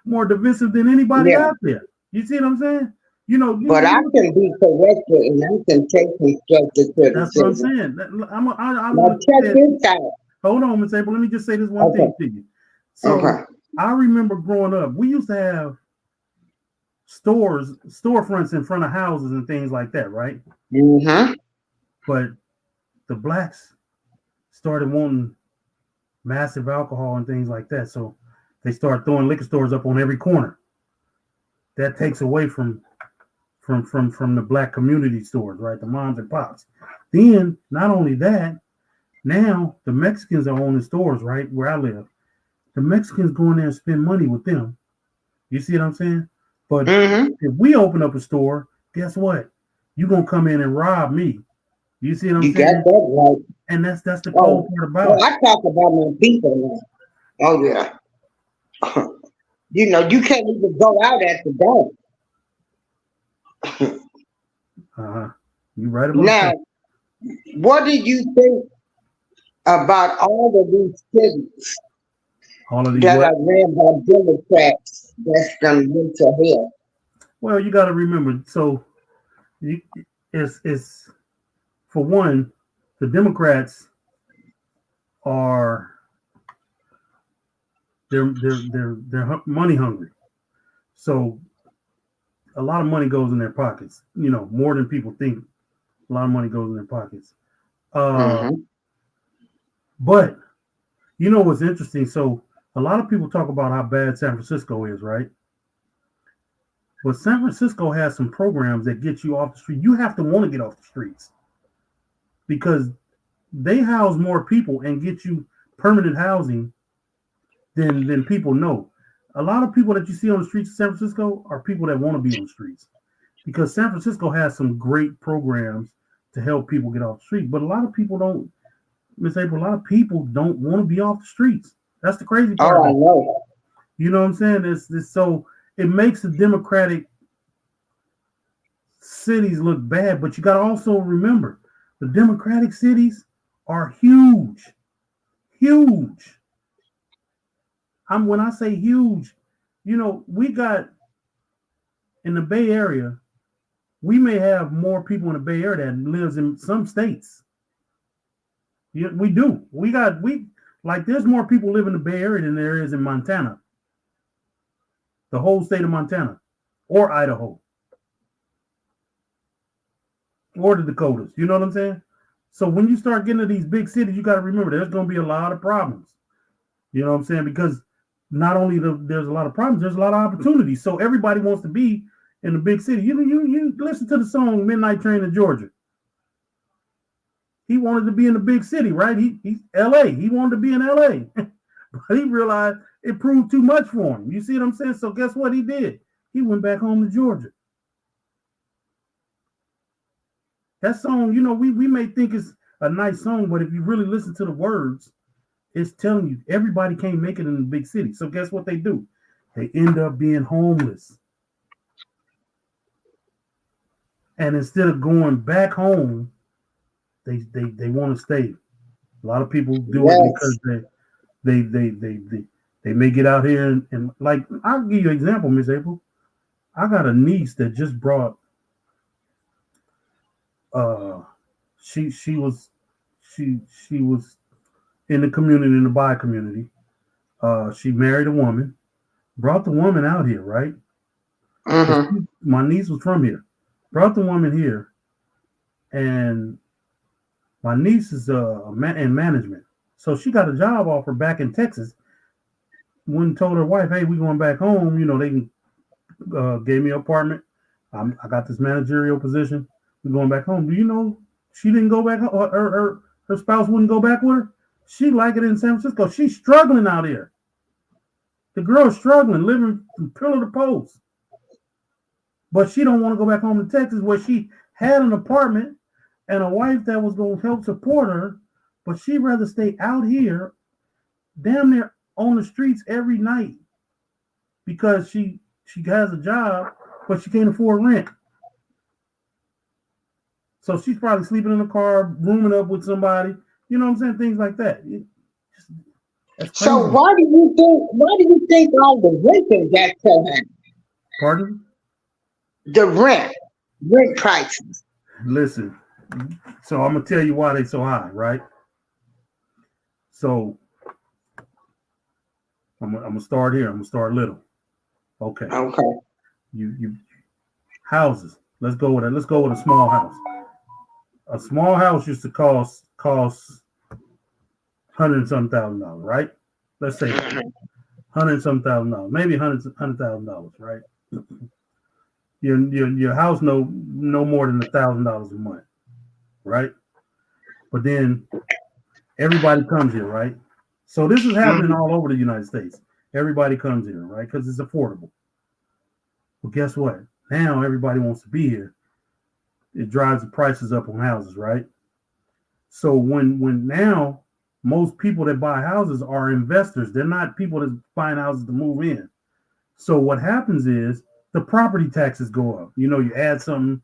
more divisive than anybody Yeah. out there. You see what I'm saying? You But I look can be corrected and I can take constructive that's what I'm criticism. saying. I Now want to check say it. this out. Hold on, Miss April. Let me just say this one Okay. thing to you. So Okay. I remember growing up, we used to have storefronts in front of houses and things like that, right? Mm-hmm. But the blacks started wanting massive alcohol and things like that. So they start throwing liquor stores up on every corner. That takes away from the black community stores, right? The moms and pops. Then not only that, now the Mexicans are owning stores, right? Where I live. The Mexicans go in there and spend money with them. You see what I'm saying? But Mm-hmm. if we open up a store, guess what? You're gonna come in and rob me. You see what I'm You got saying? that right. And that's the cold Oh, part well, about it. I talk about my people now. Oh, yeah. You can't even go out at the door. Uh-huh. You right about Now, that. what do you think about all of these cities All of these that what? are ran by Democrats that's done went to hell? Well, you got to remember. So you, it's for one, the Democrats are they're money hungry. So a lot of money goes in their pockets. You know, more than people think. A lot of money goes in their pockets. Mm-hmm. But you know what's interesting? So a lot of people talk about how bad San Francisco is, right? But San Francisco has some programs that get you off the street. You have to want to get off the streets because they house more people and get you permanent housing than people know. A lot of people that you see on the streets of San Francisco are people that want to be on the streets because San Francisco has some great programs to help people get off the street. But a lot of people don't, Miss April, a lot of people don't want to be off the streets. That's the crazy part Oh, I about it. know. You know what I'm saying? It's so it makes the Democratic cities look bad, but you got to also remember the Democratic cities are huge, huge. When I say huge, you know, we got in the Bay Area, we may have more people in the Bay Area that lives in some states. Yeah, we do. We like there's more people live in the Bay Area than there is in Montana, the whole state of Montana, or Idaho, or the Dakotas. You know what I'm saying? So when you start getting to these big cities, you got to remember there's going to be a lot of problems. You know what I'm saying? Because not only there's a lot of problems, there's a lot of opportunities. So everybody wants to be in the big city. You listen to the song "Midnight Train to Georgia." He wanted to be in the big city, right? He's L.A. He wanted to be in L.A., but he realized it proved too much for him. You see what I'm saying? So guess what he did? He went back home to Georgia. That song, you know, we may think it's a nice song, but if you really listen to the words, it's telling you everybody can't make it in the big city. So guess what they do? They end up being homeless. And instead of going back home, they want to stay. A lot of people do it because Yes. they may get out here and like I'll give you an example, Miss April. I got a niece that just brought she was she was in the community, in the bi community. She married a woman, brought the woman out here, right? Mm-hmm. My niece was from here, brought the woman here, and my niece is in management, so she got a job offer back in Texas. When told her wife, "Hey, we going back home," you know, they gave me an apartment. I got this managerial position. We're going back home. Do you know she didn't go back home? Her spouse wouldn't go back with her. She like it in San Francisco. She's struggling out here. The girl's struggling, living from pillar to post. But she don't want to go back home to Texas where she had an apartment and a wife that was going to help support her. But she'd rather stay out here, damn near on the streets every night because she has a job, but she can't afford rent. So she's probably sleeping in a car, rooming up with somebody. You know what I'm saying? Things like that. That's So crazy. why do you think all the renters got so high? Pardon? The rent prices. Listen. So I'm gonna tell you why they so high, right? So I'm gonna start here. I'm gonna start little. Okay. Okay. You houses. Let's go with it. Let's go with a small house. A small house used to cost $100,000, right? Let's say that. $100,000, maybe $100,000, right? Your house no more than $1,000 a month, right? But then everybody comes here, right? So this is happening all over the United States. Everybody comes here, right? Because it's affordable. Well, guess what? Now everybody wants to be here. It drives the prices up on houses, right? So when now most people that buy houses are investors. They're not people that buying houses to move in. So what happens is the property taxes go up. You know, you add something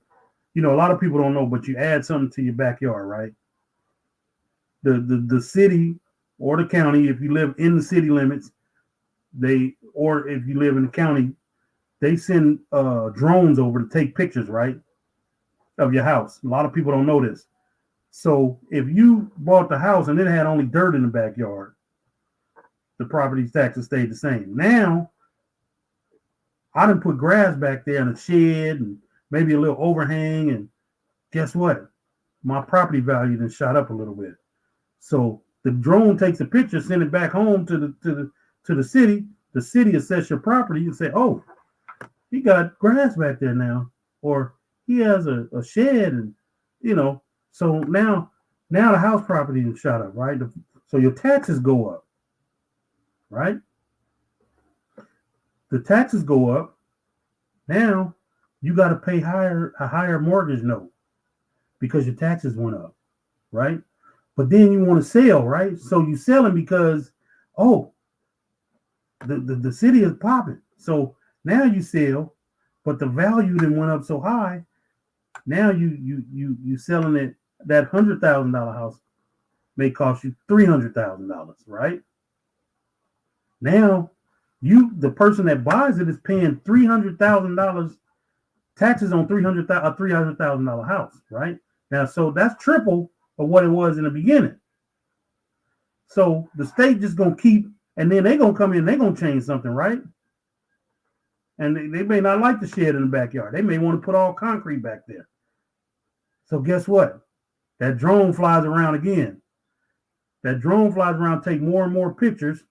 a lot of people don't know, but you add something to your backyard, right? The city or the county, if you live in the city limits, or if you live in the county, they send drones over to take pictures, right, of your house. A lot of people don't know this. So if you bought the house and it had only dirt in the backyard, the property taxes stayed the same. Now, I done put grass back there in a shed and maybe a little overhang, and guess what? My property value then shot up a little bit. So the drone takes a picture, send it back home to the city. The city assess your property and say, "Oh, he got grass back there now," or he has a shed, and So now the house property is shot up, right? So your taxes go up, right? The taxes go up. Now you got to pay a higher mortgage note because your taxes went up, right? But then you want to sell, right? So you selling because, the city is popping. So now you sell, but the value then went up so high. Now you selling it. That $100,000 house may cost you $300,000, right? Now the person that buys it is paying $300,000 taxes on $300,000 house, right? Now, so that's triple of what it was in the beginning. So the state just gonna keep, and then they're gonna come in, they're gonna change something, right? And they may not like the shed in the backyard. They may want to put all concrete back there. So guess what? That drone flies around again. That drone flies around, take more and more pictures.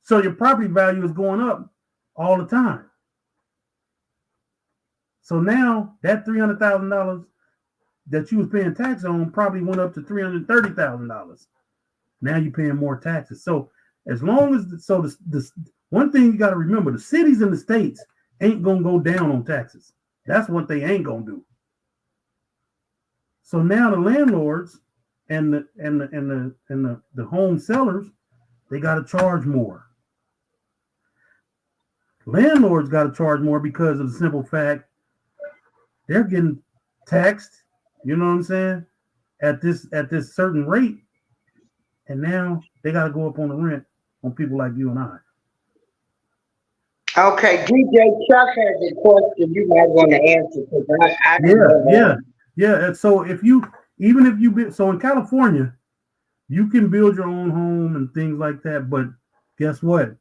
So your property value is going up all the time. So now that $300,000 that you was paying tax on probably went up to $330,000. Now you're paying more taxes. So as long as the one thing you got to remember, the cities and the states ain't gonna go down on taxes. That's what they ain't gonna do. So now the landlords and the home sellers, they got to charge more. Landlords got to charge more because of the simple fact they're getting taxed. You know what I'm saying? At this certain rate, and now they got to go up on the rent on people like you and I. Okay, DJ Chuck has a question you might want to answer because I don't know. Yeah. And so so in California, you can build your own home and things like that, but guess what?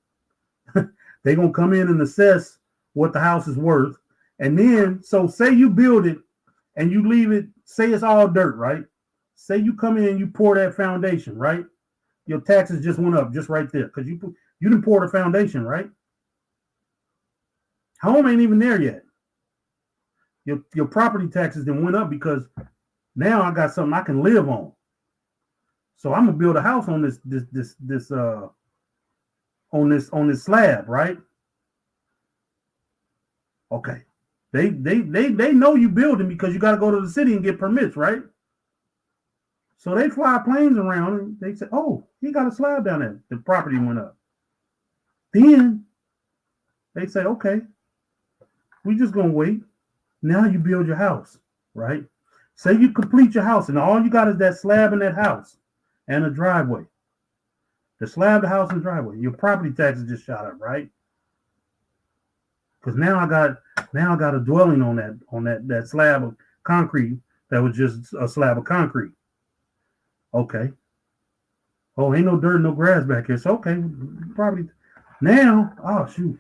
They're gonna come in and assess what the house is worth. And then, so say you build it and you leave it, say it's all dirt, right? Say you come in and you pour that foundation, right? Your taxes just went up just right there because you didn't pour the foundation, right? Home ain't even there yet. Your property taxes then went up because now I got something I can live on. So I'm gonna build a house on this slab, right? Okay. They know you building because you got to go to the city and get permits, right? So they fly planes around and they say, "Oh, he got a slab down there. The property went up." Then they say, "Okay, we just gonna wait." Now you build your house, right? Say you complete your house and all you got is that slab in that house and a driveway. The slab, the house, and driveway. Your property taxes just shot up, right? Because now I got a dwelling on that slab of concrete that was just a slab of concrete. Okay. Oh, ain't no dirt, no grass back here. So okay, probably now. Oh shoot,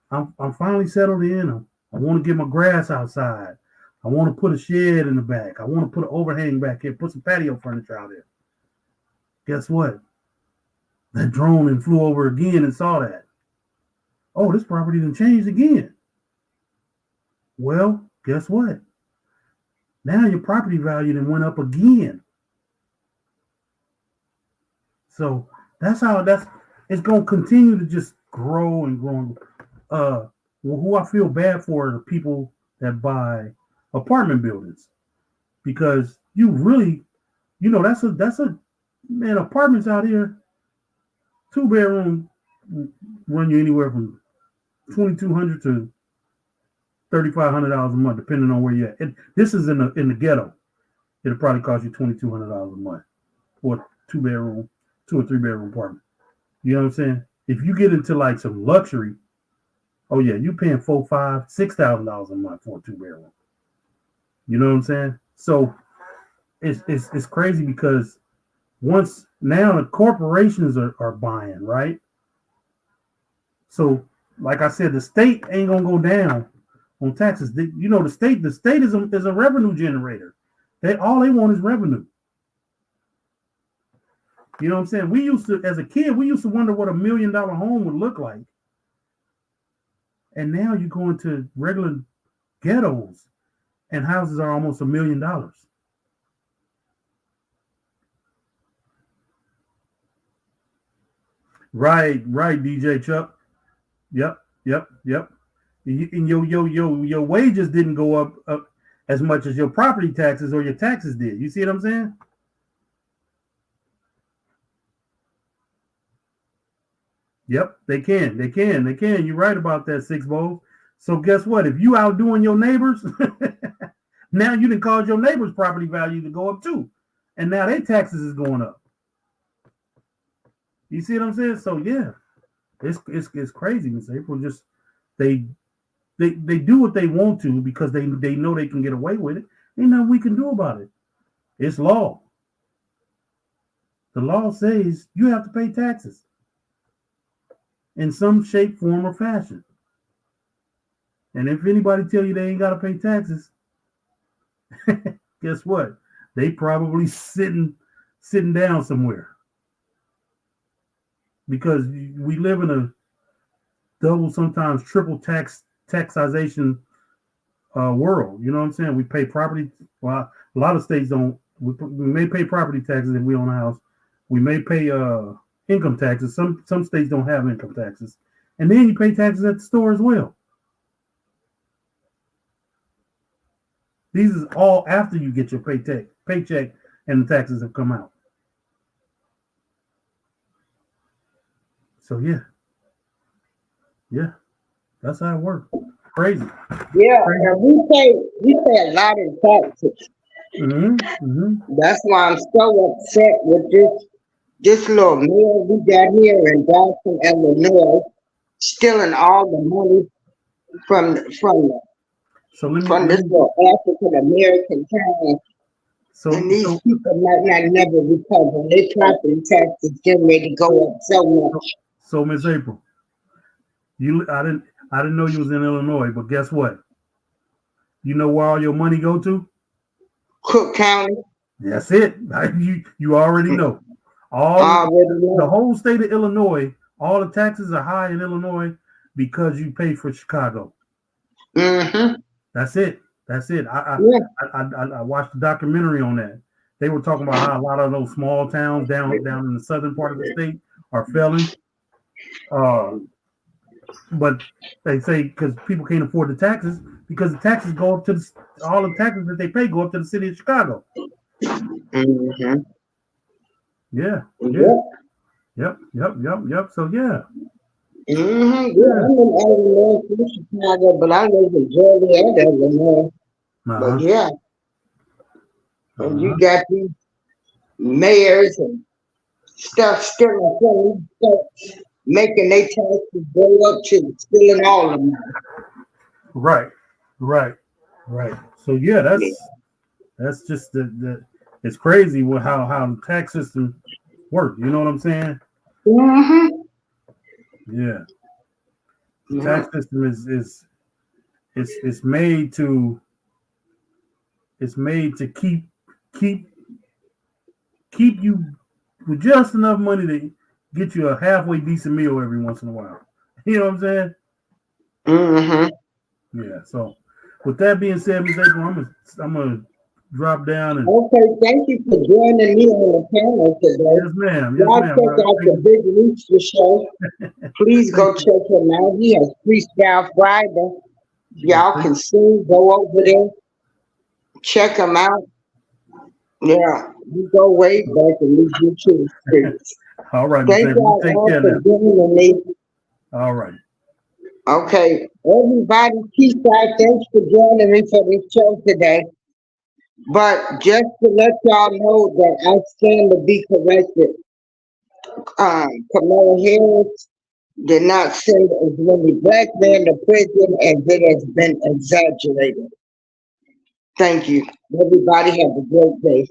I'm finally settled in. I want to get my grass outside. I want to put a shed in the back. I want to put an overhang back here. Put some patio furniture out there. Guess what? That drone and flew over again and saw that. Oh, this property done changed again. Well, guess what? Now your property value then went up again. So that's how it's gonna continue to just grow and grow. Who I feel bad for are the people that buy apartment buildings because you really, that's a man, apartments out here, 2-bedroom run you anywhere from $2,200 to $3,500 a month, depending on where you're at. This is in the ghetto. It'll probably cost you $2,200 a month for a 2 or 3 bedroom apartment. You know what I'm saying? If you get into like some luxury, oh yeah, you're paying $4,000, $5,000, $6,000 a month for a 2 bedroom. You know what I'm saying? So it's crazy because once now the corporations are buying, right? So like I said, the state ain't gonna go down on taxes. The state is a revenue generator. All they want is revenue. You know what I'm saying? We used to, as a kid, we used to wonder what $1 million home would look like. And now you go into regular ghettos and houses are almost $1 million. Right, DJ Chuck. Yep. And your wages didn't go up as much as your property taxes or your taxes did. You see what I'm saying? Yep, they can. You're right about that, Six Bowls. So guess what? If you outdoing your neighbors, now you can cause your neighbor's property value to go up too. And now their taxes is going up. You see what I'm saying? So yeah, it's crazy, Miss April. Just they do what they want to because they know they can get away with it. Ain't nothing we can do about it. It's law. The law says you have to pay taxes in some shape, form, or fashion. And if anybody tell you they ain't got to pay taxes, guess what? They probably sitting down somewhere. Because we live in a double, sometimes triple taxation world. You know what I'm saying? We pay property. Well, a lot of states don't. We may pay property taxes if we own a house. We may pay income taxes. Some states don't have income taxes. And then you pay taxes at the store as well. These is all after you get your paycheck and the taxes have come out. So yeah, that's how it works. Crazy. Yeah, Crazy. and we pay a lot in taxes. That's why I'm so upset with this little mayor we got here in Dawson, Illinois, stealing all the money from this little African American town. And these people might not never recover. Their property taxes getting ready to go up so much. So Miss April, I didn't know you was in Illinois, but guess what? You know where all your money go to? Cook County. That's it. You already know. The whole state of Illinois, all the taxes are high in Illinois because you pay for Chicago. Mm-hmm. That's it. I watched a documentary on that. They were talking about how a lot of those small towns down in the southern part of the state are failing. But they say because people can't afford the taxes because the taxes go up to all the taxes that they pay go up to the city of Chicago. Mm-hmm. Yeah. Yep. So yeah. Mm-hmm. Yeah, I'm in Illinois, Chicago, but I live in Joliet, Illinois. But yeah, and you got these mayors and stuff stealing things, making their taxes go up to stealing all of them. Right. So yeah, that's just it's crazy how the tax system works. You know what I'm saying? Mm-hmm. Yeah. The tax system is made to keep you with just enough money to get you a halfway decent meal every once in a while. You know what I'm saying? Mm-hmm. Yeah. So with that being said, Ms. April, I'm gonna drop down and okay. Thank you for joining me on the panel today. Yes, ma'am. Y'all check out the Big Rooster Show. Please go check him out. He has Freestyle Friday. Y'all can sing. Go over there. Check him out. Yeah, you go way back and leave you too. All right, thank y'all take all care for now. joining me. All right. Okay, everybody, peace out. Thanks for joining me for this show today. But just to let y'all know that I stand to be corrected. Kamala Harris did not send as many black men to prison as it has been exaggerated. Thank you. Everybody have a great day.